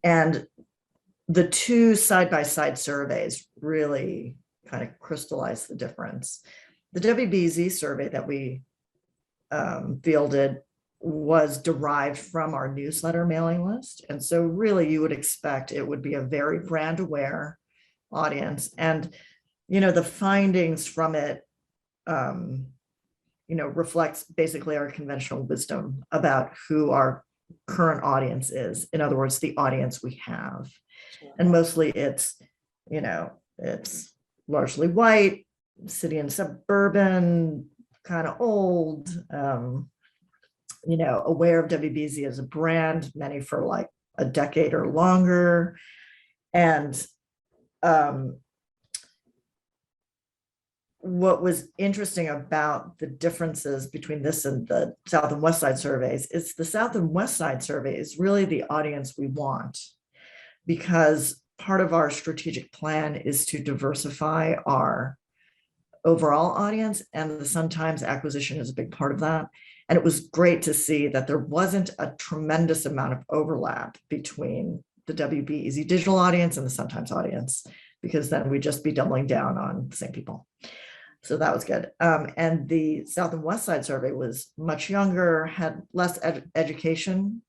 And the two side-by-side surveys really kind of crystallize the difference. The Wbz survey that we fielded was derived from our newsletter mailing list. And so really you would expect it would be a very brand aware audience. And, the findings from it, reflects basically our conventional wisdom about who our current audience is. In other words, the audience we have. And mostly it's largely white, city and suburban, kind of old, aware of WBZ as a brand, many for like a decade or longer. And what was interesting about the differences between this and the South and West Side surveys is the South and West Side survey is really the audience we want, because part of our strategic plan is to diversify our overall audience, and the Sun-Times acquisition is a big part of that. And it was great to see that there wasn't a tremendous amount of overlap between the WBEZ digital audience and the Sun-Times audience, because then we'd just be doubling down on the same people. So that was good. And the South and West Side survey was much younger, had less education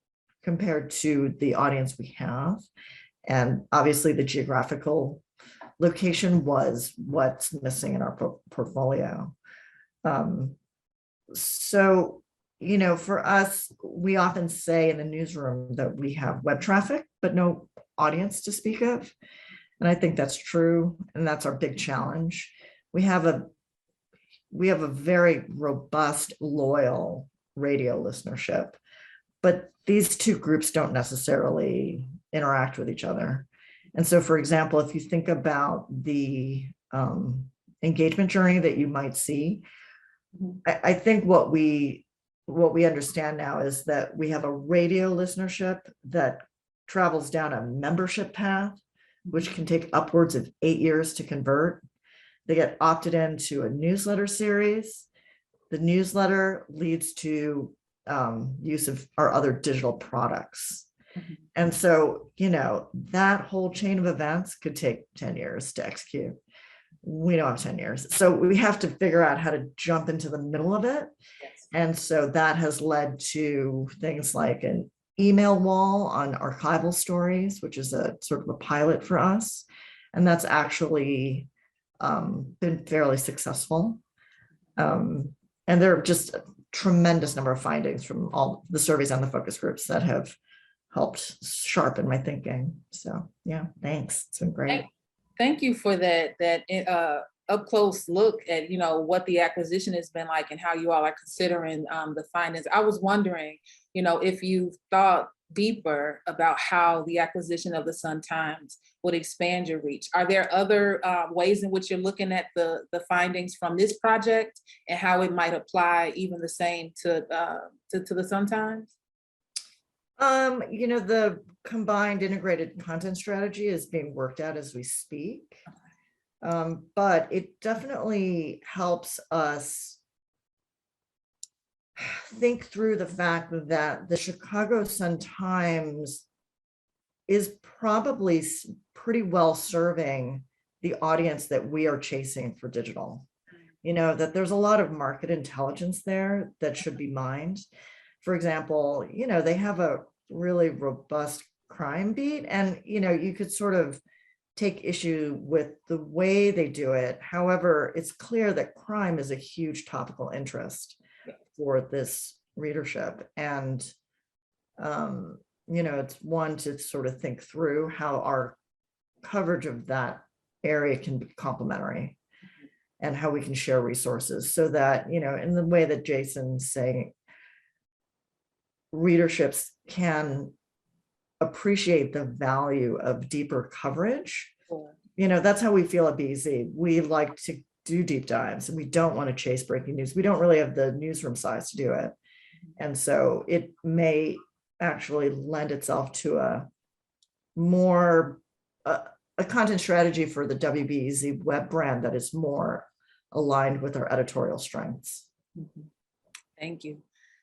compared to the audience we have. And obviously the geographical location was what's missing in our portfolio. So, for us, we often say in the newsroom that we have web traffic, but no audience to speak of. And I think that's true. And that's our big challenge. We have a very robust, loyal radio listenership, but these two groups don't necessarily interact with each other. And so, for example, if you think about the engagement journey that you might see, I think what we understand now is that we have a radio listenership that travels down a membership path, which can take upwards of 8 years to convert. They get opted into a newsletter series. The newsletter leads to use of our other digital products. And so, that whole chain of events could take 10 years to execute. We don't have 10 years. So we have to figure out how to jump into the middle of it. And so that has led to things like an email wall on archival stories, which is a sort of a pilot for us. And that's actually been fairly successful. And there are just a tremendous number of findings from all the surveys and the focus groups that have helped sharpen my thinking. So yeah, thanks. It's been great. Thank you for that up close look at what the acquisition has been like and how you all are considering the findings. I was wondering, if you thought deeper about how the acquisition of the Sun-Times would expand your reach. Are there other ways in which you're looking at the findings from this project and how it might apply even the same to the Sun-Times? The combined integrated content strategy is being worked out as we speak. But it definitely helps us think through the fact that the Chicago Sun-Times is probably pretty well serving the audience that we are chasing for digital. That there's a lot of market intelligence there that should be mined. For example, they have a really robust crime beat, and you could sort of take issue with the way they do it. However, it's clear that crime is a huge topical interest for this readership. And, it's one to sort of think through how our coverage of that area can be complementary and how we can share resources so that, in the way that Jason's saying, readerships can appreciate the value of deeper coverage. That's how we feel at BZ. We like to do deep dives and we don't want to chase breaking news. We don't really have the newsroom size to do it. And so it may actually lend itself to a more a content strategy for the WBEZ web brand that is more aligned with our editorial strengths. Thank you.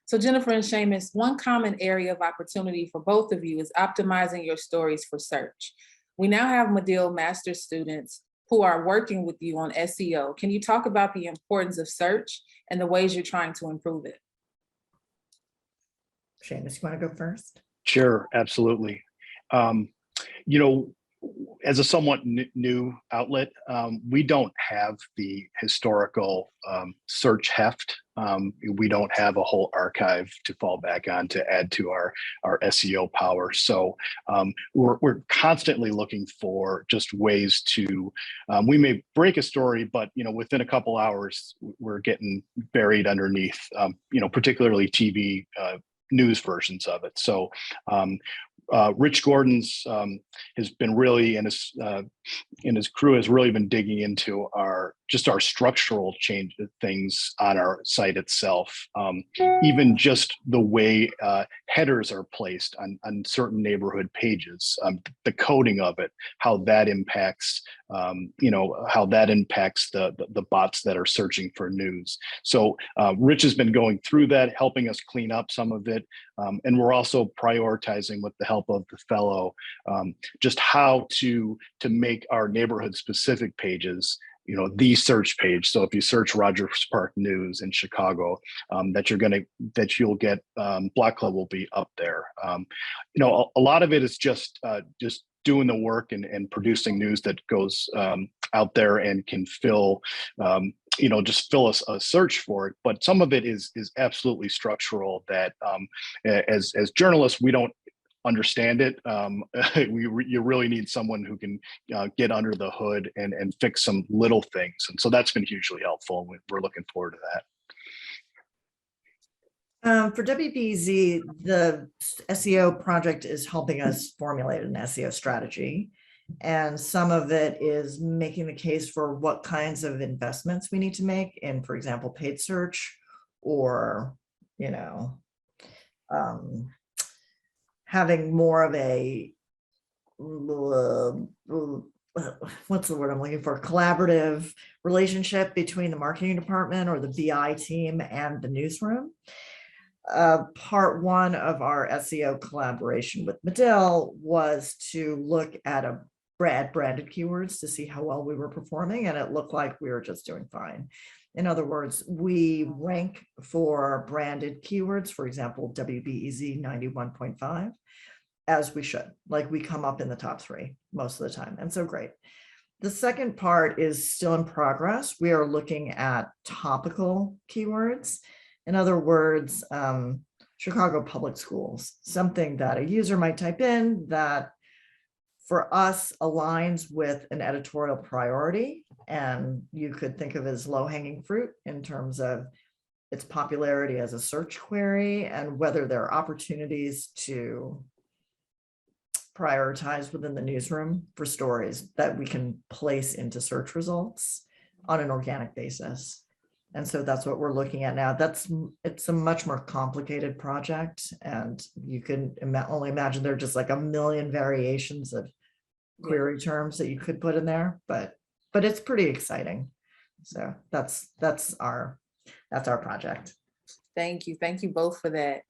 So Jennifer and Seamus, one common area of opportunity for both of you is optimizing your stories for search. We now have Medill master's students who are working with you on SEO. Can you talk about the importance of search and the ways you're trying to improve it? Seamus, you want to go first? Sure, absolutely. You know, as a somewhat new outlet, we don't have the historical search heft. We don't have a whole archive to fall back on to add to our SEO power. So we're constantly looking for just ways to, we may break a story, but you know, within a couple hours, we're getting buried underneath, you know, particularly TV news versions of it. So Rich Gordon's has been really, and his crew has really been digging into our structural change things on our site itself. Even just the way headers are placed on certain neighborhood pages, the coding of it, how that impacts, you know, how that impacts the bots that are searching for news. So Rich has been going through that, helping us clean up some of it. And we're also prioritizing with the help of the fellow, just how to make our neighborhood specific pages, you know, the search page. So if you search Rogers Park News in Chicago, that you'll get Block Club will be up there. You know, a lot of it is just doing the work and producing news that goes out there and can fill, you know, just fill a search for it. But some of it is absolutely structural that as journalists, we don't understand it. You really need someone who can get under the hood and fix some little things. And so that's been hugely helpful. We're looking forward to that. For WBZ, the SEO project is helping us formulate an SEO strategy. And some of it is making the case for what kinds of investments we need to make in, for example, paid search, or, you know, having more of a, what's the word I'm looking for, collaborative relationship between the marketing department or the BI team and the newsroom. Part one of our SEO collaboration with Medill was to look at branded keywords to see how well we were performing, and it looked like we were just doing fine. In other words, we rank for branded keywords, for example, WBEZ 91.5, as we should. Like, we come up in the top 3 most of the time, and so great. The second part is still in progress. We are looking at topical keywords. In other words, Chicago Public Schools, something that a user might type in that for us aligns with an editorial priority, and you could think of as low-hanging fruit in terms of its popularity as a search query and whether there are opportunities to prioritize within the newsroom for stories that we can place into search results on an organic basis. And so that's what we're looking at now. It's a much more complicated project, and you can only imagine there are just like a million variations of query terms that you could put in there, but it's pretty exciting. So that's our project. Thank you both for that.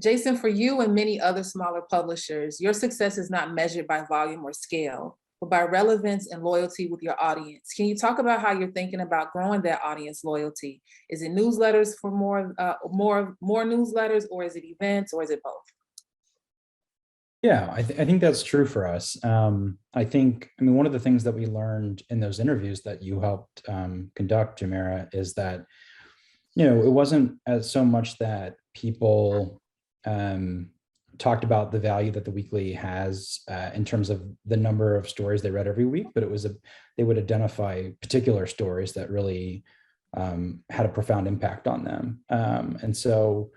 Jason, for you and many other smaller publishers, your success is not measured by volume or scale, but by relevance and loyalty with your audience. Can you talk about how you're thinking about growing that audience loyalty? Is it newsletters for more newsletters, or is it events, or is it both? Yeah, I think that's true for us. I mean, one of the things that we learned in those interviews that you helped conduct, Jamira, is that, you know, it wasn't as so much that people talked about the value that the weekly has in terms of the number of stories they read every week, but it was they would identify particular stories that really had a profound impact on them. And so,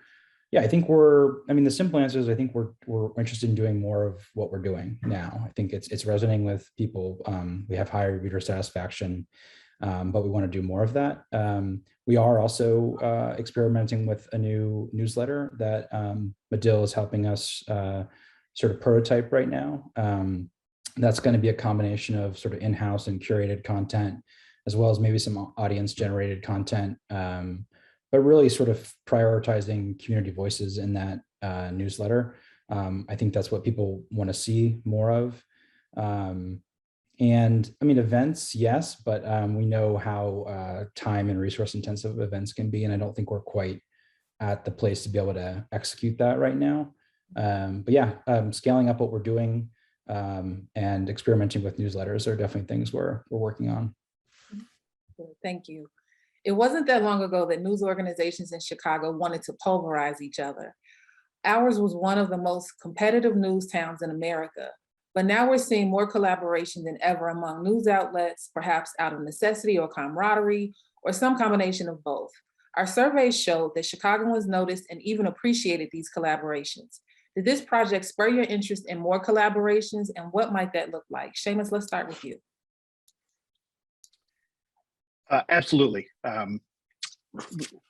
yeah, I think the simple answer is I think we're interested in doing more of what we're doing now. I think it's resonating with people. We have higher reader satisfaction, but we want to do more of that. We are also experimenting with a new newsletter that Medill is helping us sort of prototype right now. That's going to be a combination of sort of in-house and curated content, as well as maybe some audience generated content, but really sort of prioritizing community voices in that newsletter. I think that's what people want to see more of. And I mean, events, yes, but we know how time and resource intensive events can be. And I don't think we're quite at the place to be able to execute that right now. But yeah, scaling up what we're doing and experimenting with newsletters are definitely things we're working on. Thank you. It wasn't that long ago that news organizations in Chicago wanted to pulverize each other. Ours was one of the most competitive news towns in America, but now we're seeing more collaboration than ever among news outlets, perhaps out of necessity or camaraderie, or some combination of both. Our surveys showed that Chicagoans noticed and even appreciated these collaborations. Did this project spur your interest in more collaborations, and what might that look like? Seamus, let's start with you. Absolutely. Like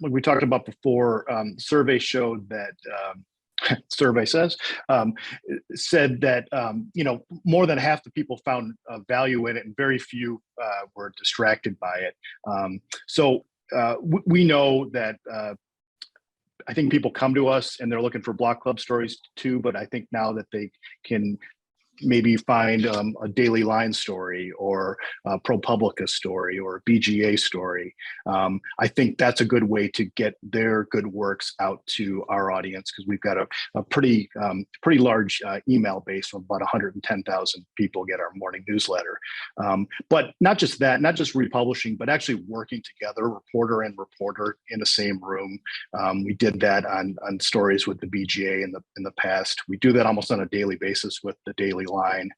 we talked about before, survey showed that, survey said that, more than half the people found value in it and very few were distracted by it. So we know that I think people come to us and they're looking for block club stories too, but I think now that they can maybe find a Daily Line story or a ProPublica story or a BGA story. I think that's a good way to get their good works out to our audience, because we've got a pretty large email base of about 110,000 people get our morning newsletter. But not just that, not just republishing, but actually working together, reporter and reporter in the same room. We did that on stories with the BGA in the past. We do that almost on a daily basis with the Daily Line.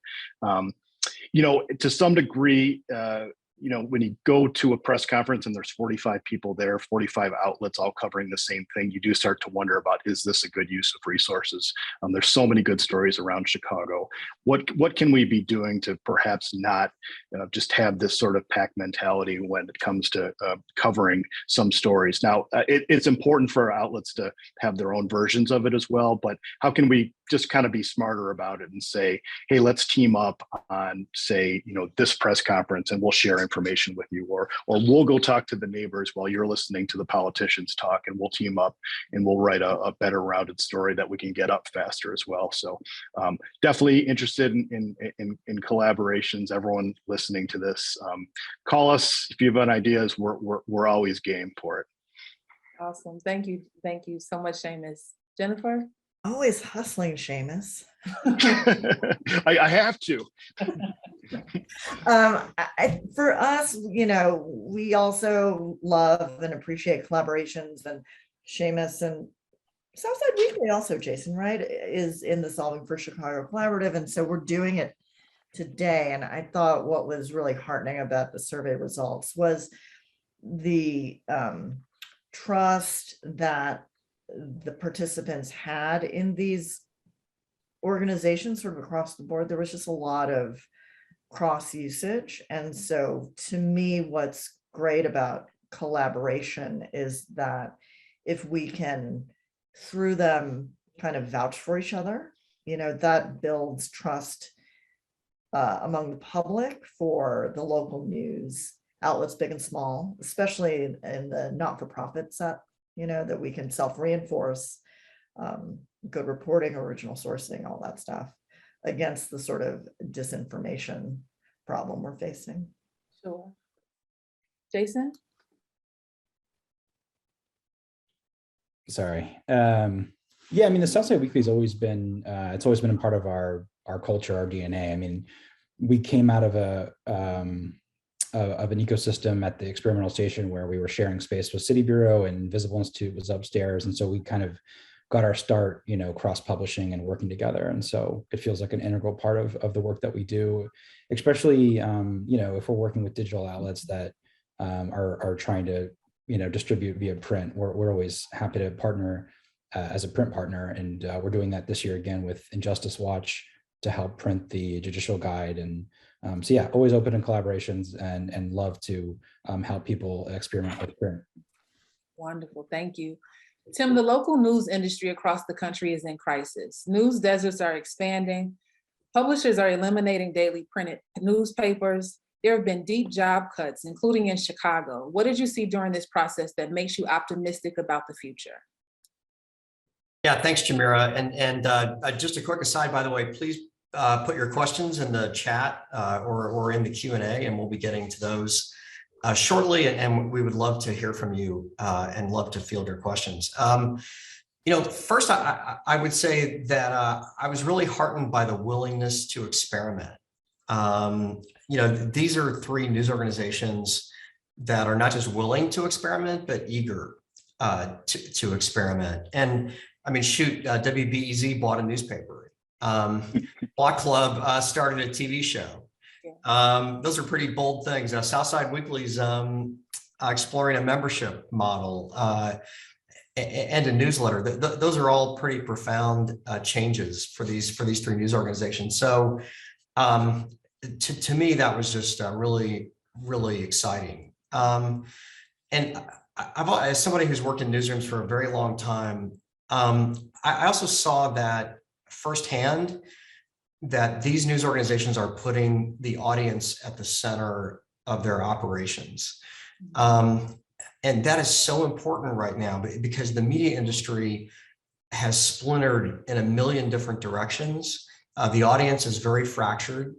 To some degree, when you go to a press conference and there's 45 people there, 45 outlets all covering the same thing, you do start to wonder about, is this a good use of resources? There's so many good stories around Chicago. What can we be doing to perhaps not just have this sort of pack mentality when it comes to covering some stories? Now, it's important for our outlets to have their own versions of it as well, but how can we just kind of be smarter about it and say, hey, let's team up on, say, this press conference and we'll share information with you, or we'll go talk to the neighbors while you're listening to the politicians talk, and we'll team up and we'll write a better rounded story that we can get up faster as well. So definitely interested in collaborations. Everyone listening to this, call us if you have any ideas. We're always game for it. Awesome. Thank you so much, Seamus. Jennifer? Always hustling, Seamus. I have to. For us, we also love and appreciate collaborations, and Seamus and Southside Weekly also, Jason, right, is in the Solving for Chicago Collaborative. And so we're doing it today. And I thought what was really heartening about the survey results was the trust that the participants had in these organizations sort of across the board. There was just a lot of cross usage. And so to me, what's great about collaboration is that if we can, through them, kind of vouch for each other, that builds trust among the public for the local news outlets, big and small, especially in the not-for-profit set, that we can self-reinforce good reporting, original sourcing, all that stuff against the sort of disinformation problem we're facing. Sure. Jason? Sorry. Yeah, I mean, the Southside Weekly has always been, it's always been a part of our culture, our DNA. I mean, we came out of an ecosystem at the experimental station where we were sharing space with City Bureau, and Visible Institute was upstairs. And so we kind of got our start, cross-publishing and working together. And so it feels like an integral part of the work that we do, especially, if we're working with digital outlets that are trying to, distribute via print. We're always happy to partner as a print partner. And we're doing that this year again with Injustice Watch to help print the Judicial Guide. And so yeah, always open in collaborations and love to help people experiment with print. Wonderful, thank you. Tim, the local news industry across the country is in crisis. News deserts are expanding. Publishers are eliminating daily printed newspapers. There have been deep job cuts, including in Chicago. What did you see during this process that makes you optimistic about the future? Yeah, thanks, Jamira. And just a quick aside, by the way, please put your questions in the chat or in the Q&A, and we'll be getting to those shortly. And we would love to hear from you and love to field your questions. First, I would say that I was really heartened by the willingness to experiment. These are three news organizations that are not just willing to experiment, but eager to experiment. And I mean, shoot, Wbez bought a newspaper. Block Club started a TV show. Those are pretty bold things. Southside Weekly's exploring a membership model and a newsletter. Those are all pretty profound changes for these three news organizations. So to me, that was just really, really exciting. And as somebody who's worked in newsrooms for a very long time, I also saw that firsthand that these news organizations are putting the audience at the center of their operations. And that is so important right now because the media industry has splintered in a million different directions. The audience is very fractured.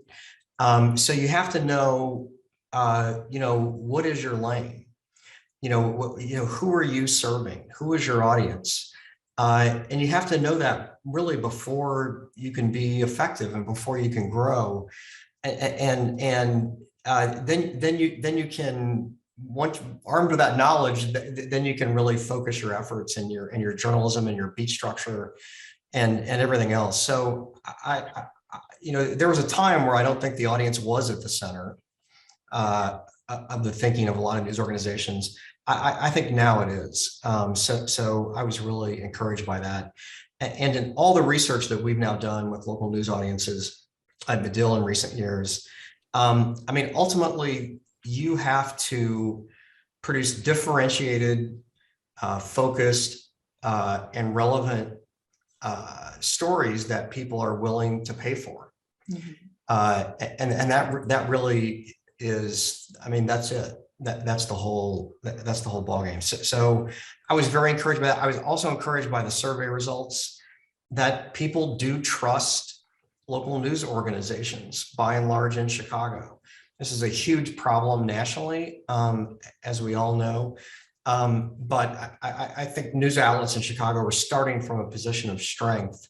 So you have to know, what is your lane? Who are you serving? Who is your audience? And you have to know that really before you can be effective and before you can grow. And then you can, once armed with that knowledge, then you can really focus your efforts and your journalism and your beat structure and everything else. So there was a time where I don't think the audience was at the center of the thinking of a lot of news organizations. I think now it is. So I was really encouraged by that. And in all the research that we've now done with local news audiences at Medill in recent years, ultimately you have to produce differentiated, focused, and relevant stories that people are willing to pay for. Mm-hmm. And that really is, that's it. That's the whole ballgame. So I was very encouraged by that. I was also encouraged by the survey results that people do trust local news organizations by and large in Chicago. This is a huge problem nationally, as we all know. But I think news outlets in Chicago are starting from a position of strength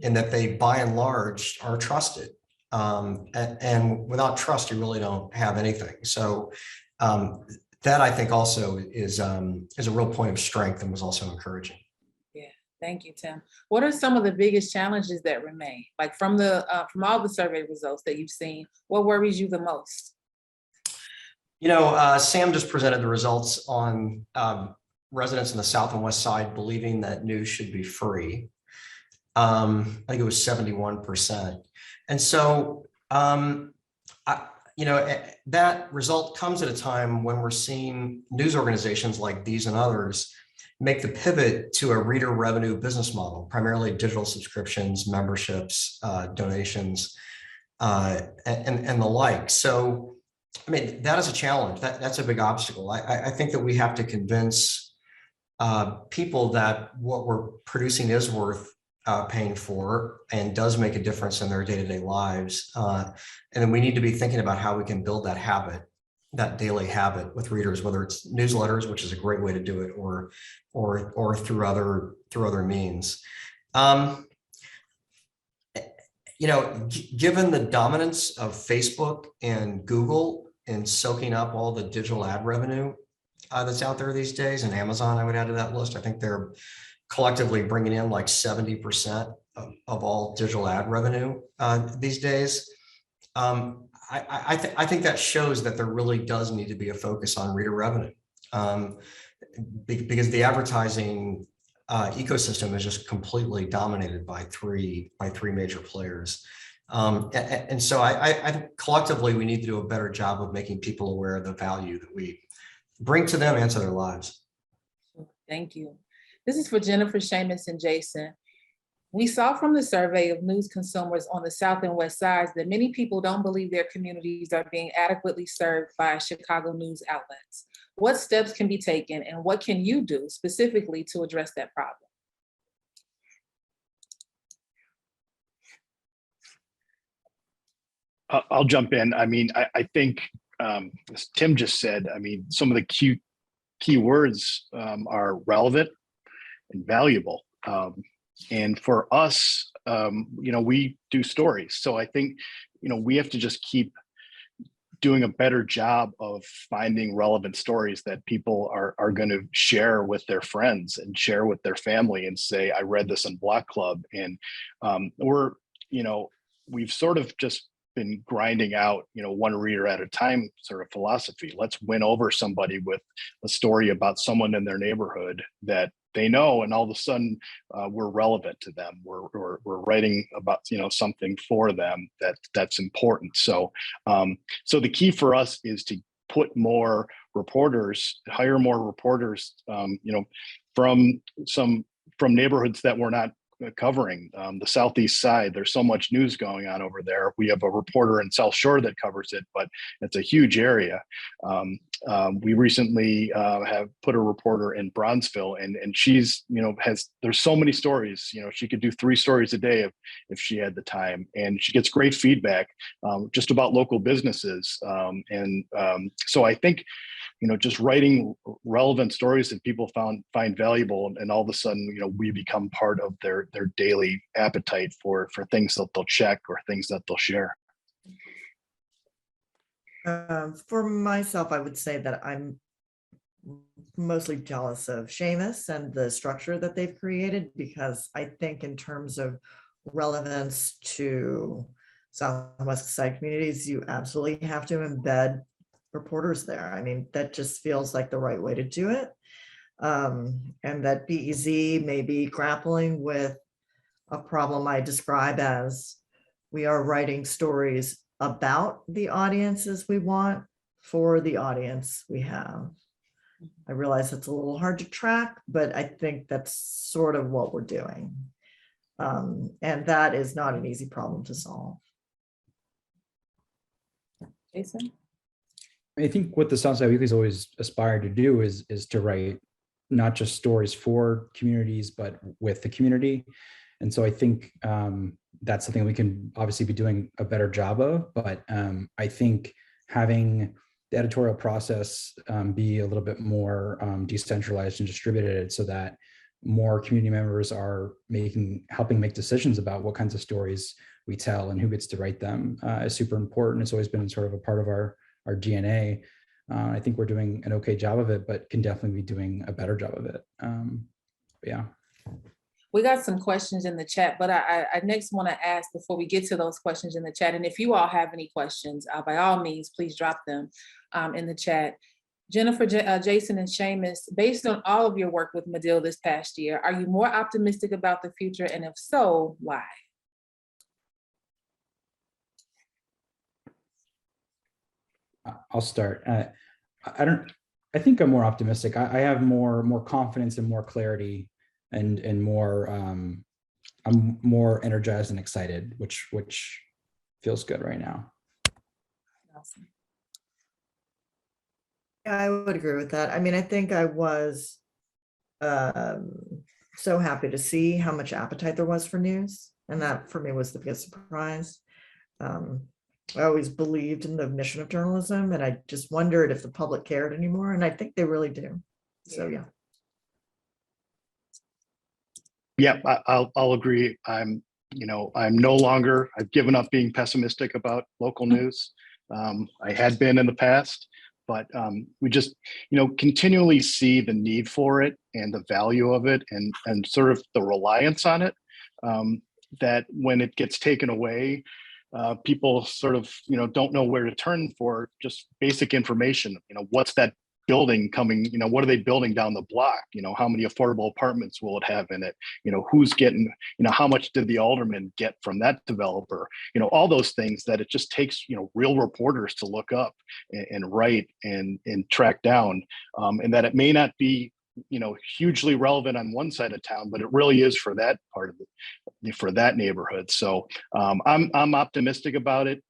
in that they, by and large, are trusted. And without trust, you really don't have anything. So that I think also is a real point of strength and was also encouraging. Yeah, thank you, Tim. What are some of the biggest challenges that remain? Like from all the survey results that you've seen, what worries you the most? Sam just presented the results on residents in the South and West Side believing that news should be free. I think it was 71%. And so, that result comes at a time when we're seeing news organizations like these and others make the pivot to a reader revenue business model, primarily digital subscriptions, memberships, donations, and the like. So, that is a challenge. That's a big obstacle. I think that we have to convince people that what we're producing is worth paying for and does make a difference in their day-to-day lives. And then we need to be thinking about how we can build that habit, that daily habit with readers, whether it's newsletters, which is a great way to do it, or through other means. Given the dominance of Facebook and Google in soaking up all the digital ad revenue that's out there these days, and Amazon, I would add to that list. I think they're collectively bringing in like 70% of all digital ad revenue these days. I think that shows that there really does need to be a focus on reader revenue because the advertising ecosystem is just completely dominated by three major players. And so I think collectively we need to do a better job of making people aware of the value that we bring to them and to their lives. Thank you. This is for Jennifer, Seamus, and Jason. We saw from the survey of news consumers on the South and West sides that many people don't believe their communities are being adequately served by Chicago news outlets. What steps can be taken and what can you do specifically to address that problem? I'll jump in. I mean, I think, as Tim just said, I mean, some of the key words are relevant and valuable. And for us, we do stories. So I think, we have to just keep doing a better job of finding relevant stories that people are going to share with their friends and share with their family and say, I read this in Block Club. And we've sort of just been grinding out, one reader at a time sort of philosophy. Let's win over somebody with a story about someone in their neighborhood that they know, and all of a sudden we're relevant to them. We're writing about something for them that's important. So so the key for us is to put more reporters, hire more reporters, from neighborhoods that we're not covering. The Southeast side, there's so much news going on over there. We have a reporter in South Shore that covers it, but it's a huge area. We recently have put a reporter in Bronzeville, and she's, there's so many stories, she could do 3 stories a day if she had the time, and she gets great feedback just about local businesses. So I think, just writing relevant stories that people find valuable, and all of a sudden, we become part of their daily appetite for things that they'll check or things that they'll share. For myself, I would say that I'm mostly jealous of Seamus and the structure that they've created, because I think in terms of relevance to South and West Side communities, you absolutely have to embed reporters there. I mean, that just feels like the right way to do it. And that Wbz may be grappling with a problem I describe as we are writing stories about the audiences we want for the audience we have. I realize it's a little hard to track, but I think that's sort of what we're doing. And that is not an easy problem to solve. Jason? I think what the Southside Weekly's always aspired to do is to write not just stories for communities, but with the community. And so I think that's something we can obviously be doing a better job of. But I think having the editorial process be a little bit more decentralized and distributed, so that more community members are helping make decisions about what kinds of stories we tell and who gets to write them is super important. It's always been sort of a part of our DNA. I think we're doing an okay job of it, but can definitely be doing a better job of it. Yeah. We got some questions in the chat, but I next want to ask before we get to those questions in the chat. And if you all have any questions, by all means, please drop them in the chat. Jennifer, Jason, and Seamus, based on all of your work with Medill this past year, are you more optimistic about the future? And if so, why? I'll start. I think I'm more optimistic. I have more confidence and more clarity, and more. I'm more energized and excited, which feels good right now. Awesome. Yeah, I would agree with that. I mean, I think I was so happy to see how much appetite there was for news, and that for me was the biggest surprise. I always believed in the mission of journalism, and I just wondered if the public cared anymore, and I think they really do. So yeah. Yeah, I'll agree. I'm no longer, I've given up being pessimistic about local news. I had been in the past, but we just, continually see the need for it and the value of it, and sort of the reliance on it, that when it gets taken away, people sort of, don't know where to turn for just basic information. What's that building coming, what are they building down the block? How many affordable apartments will it have in it? Who's getting, how much did the alderman get from that developer? All those things that it just takes, real reporters to look up and write and track down, and that it may not be hugely relevant on one side of town, but it really is for that part of it, for that neighborhood. So I'm optimistic about it.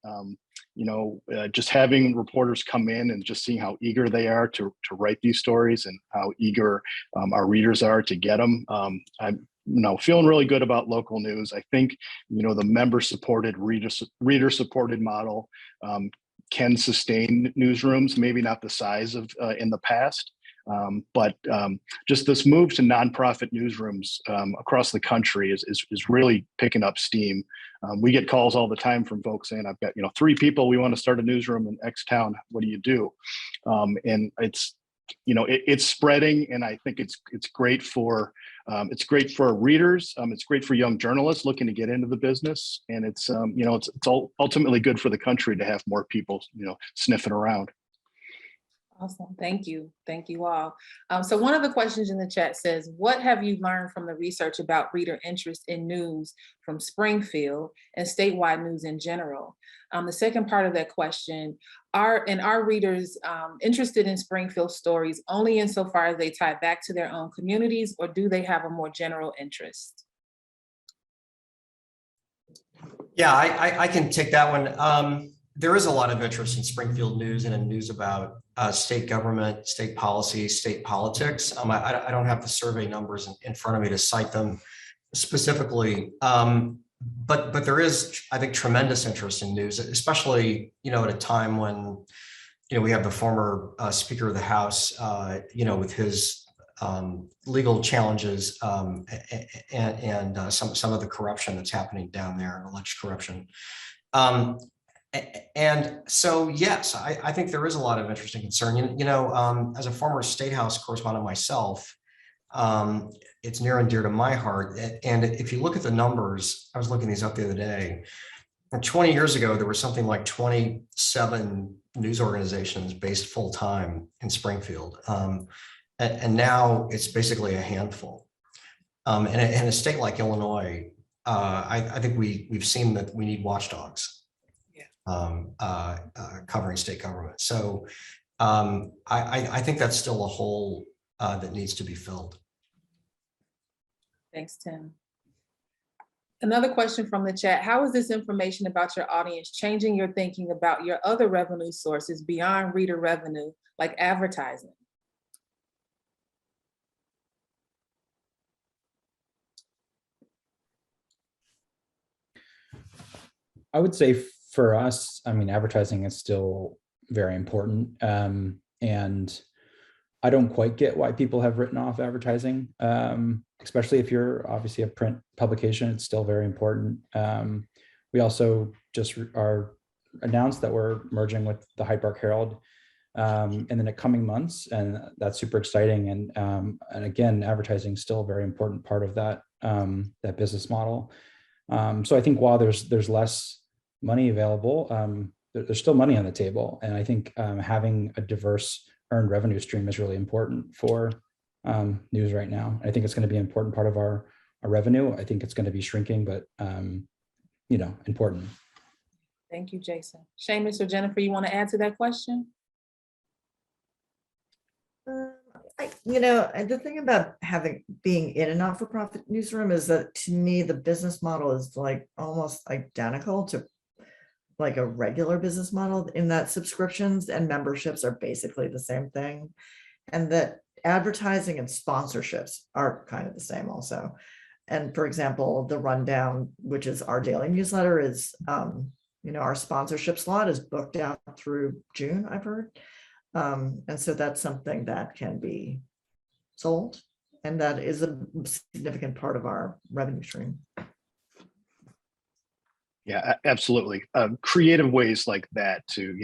Just having reporters come in and just seeing how eager they are to write these stories and how eager our readers are to get them. I'm feeling really good about local news. I think, the member supported, reader supported model can sustain newsrooms, maybe not the size of in the past. But just this move to nonprofit newsrooms across the country is really picking up steam. We get calls all the time from folks saying, "I've got 3 people. We want to start a newsroom in X town. What do you do?" And it's it's spreading, and I think it's great for readers. It's great for young journalists looking to get into the business, and it's ultimately good for the country to have more people sniffing around. Awesome. Thank you. Thank you all. So one of the questions in the chat says, what have you learned from the research about reader interest in news from Springfield and statewide news in general? The second part of that question, are readers interested in Springfield stories only insofar as they tie back to their own communities, or do they have a more general interest? Yeah, I can take that one. There is a lot of interest in Springfield news and in news about state government, state policy, state politics. I don't have the survey numbers in front of me to cite them specifically, but there is, I think, tremendous interest in news, especially at a time when we have the former Speaker of the House, with his legal challenges and some of the corruption that's happening down there, alleged corruption. And so, yes, I think there is a lot of interest and concern. As a former State House correspondent myself, it's near and dear to my heart. And if you look at the numbers, I was looking these up the other day. 20 years ago, there were something like 27 news organizations based full time in Springfield. And now it's basically a handful. In a state like Illinois, I think we've seen that we need watchdogs covering state government. So I think that's still a hole that needs to be filled. Thanks, Tim. Another question from the chat: how is this information about your audience changing your thinking about your other revenue sources beyond reader revenue, like advertising? I would say for us, advertising is still very important. And I don't quite get why people have written off advertising, especially if you're obviously a print publication. It's still very important. We also just announced that we're merging with the Hyde Park Herald in the coming months, and that's super exciting. And again, advertising is still a very important part of that business model. So I think while there's less money available, there's still money on the table, and I think having a diverse earned revenue stream is really important for news right now. I think it's going to be an important part of our revenue. I think it's going to be shrinking, but important. Thank you, Jason. Seamus or Jennifer, you want to add to that question? The thing about being in a not-for-profit newsroom is that, to me, the business model is like almost identical to like a regular business model, in that subscriptions and memberships are basically the same thing, and that advertising and sponsorships are kind of the same also. And for example, the Rundown, which is our daily newsletter, is our sponsorship slot is booked out through June, I've heard. And so that's something that can be sold, and that is a significant part of our revenue stream. Yeah, absolutely. Creative ways like that to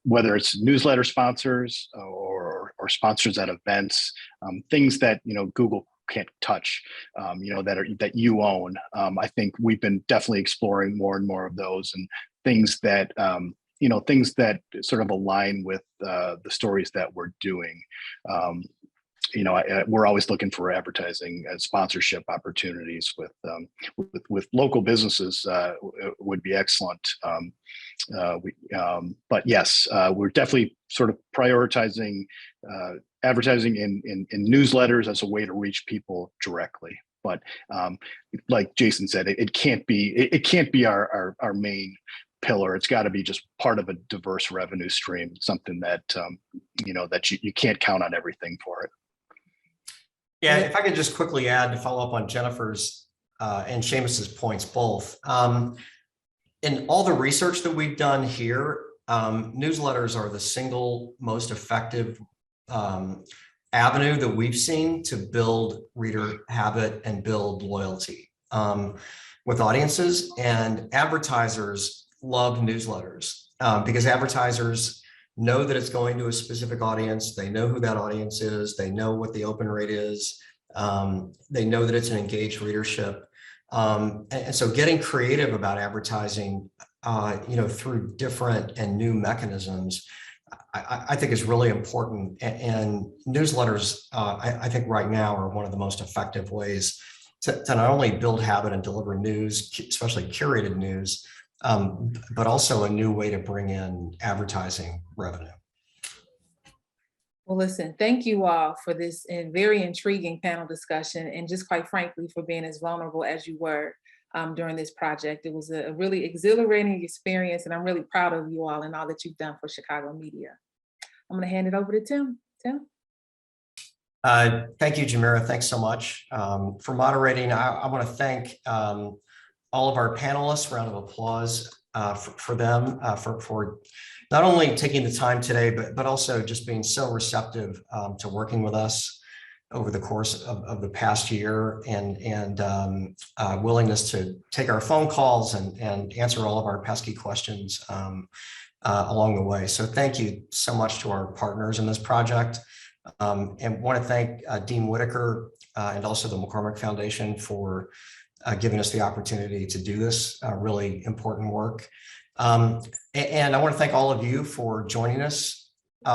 whether it's newsletter sponsors or sponsors at events, things that Google can't touch, that you own. I think we've been definitely exploring more and more of those, and things that things that sort of align with the stories that we're doing. We're always looking for advertising and sponsorship opportunities with local businesses. Would be excellent. But yes, we're definitely sort of prioritizing advertising in newsletters as a way to reach people directly. But like Jason said, it can't be our main pillar. It's got to be just part of a diverse revenue stream, something that that you can't count on everything for it. Yeah, if I could just quickly add to follow up on Jennifer's and Seamus's points both. In all the research that we've done here, newsletters are the single most effective avenue that we've seen to build reader habit and build loyalty with audiences. And advertisers love newsletters because advertisers know that it's going to a specific audience. They know who that audience is. They know what the open rate is. They know that it's an engaged readership. And so getting creative about advertising, through different and new mechanisms, I think is really important. And newsletters, I think right now are one of the most effective ways to not only build habit and deliver news, especially curated news, but also a new way to bring in advertising revenue. Well, listen, thank you all for this very intriguing panel discussion, and just quite frankly, for being as vulnerable as you were during this project. It was a really exhilarating experience, and I'm really proud of you all and all that you've done for Chicago media. I'm going to hand it over to Tim. Tim? Thank you, Jamira. Thanks so much for moderating. I want to thank all of our panelists. Round of applause for them for not only taking the time today, but also just being so receptive to working with us over the course of the past year, and willingness to take our phone calls and answer all of our pesky questions along the way. So thank you so much to our partners in this project. And want to thank Dean Whitaker and also the McCormick Foundation for giving us the opportunity to do this really important work. And I want to thank all of you for joining us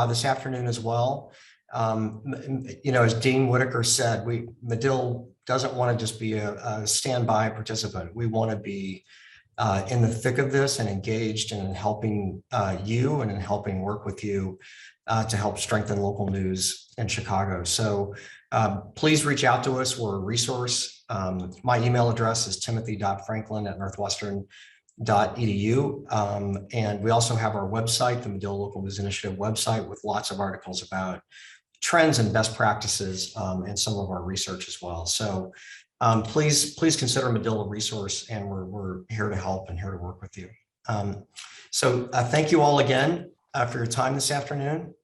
this afternoon as well. As Dean Whitaker said, Medill doesn't want to just be a standby participant. We want to be in the thick of this and engaged in helping you and in helping work with you to help strengthen local news in Chicago. So please reach out to us. We're a resource. My email address is timothy.franklin@northwestern.edu. And we also have our website, the Medill Local News Initiative website, with lots of articles about trends and best practices and some of our research as well. So please consider Medill a resource, and we're here to help and here to work with you. So thank you all again for your time this afternoon.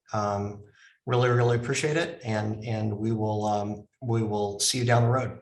Really appreciate it, and we will see you down the road.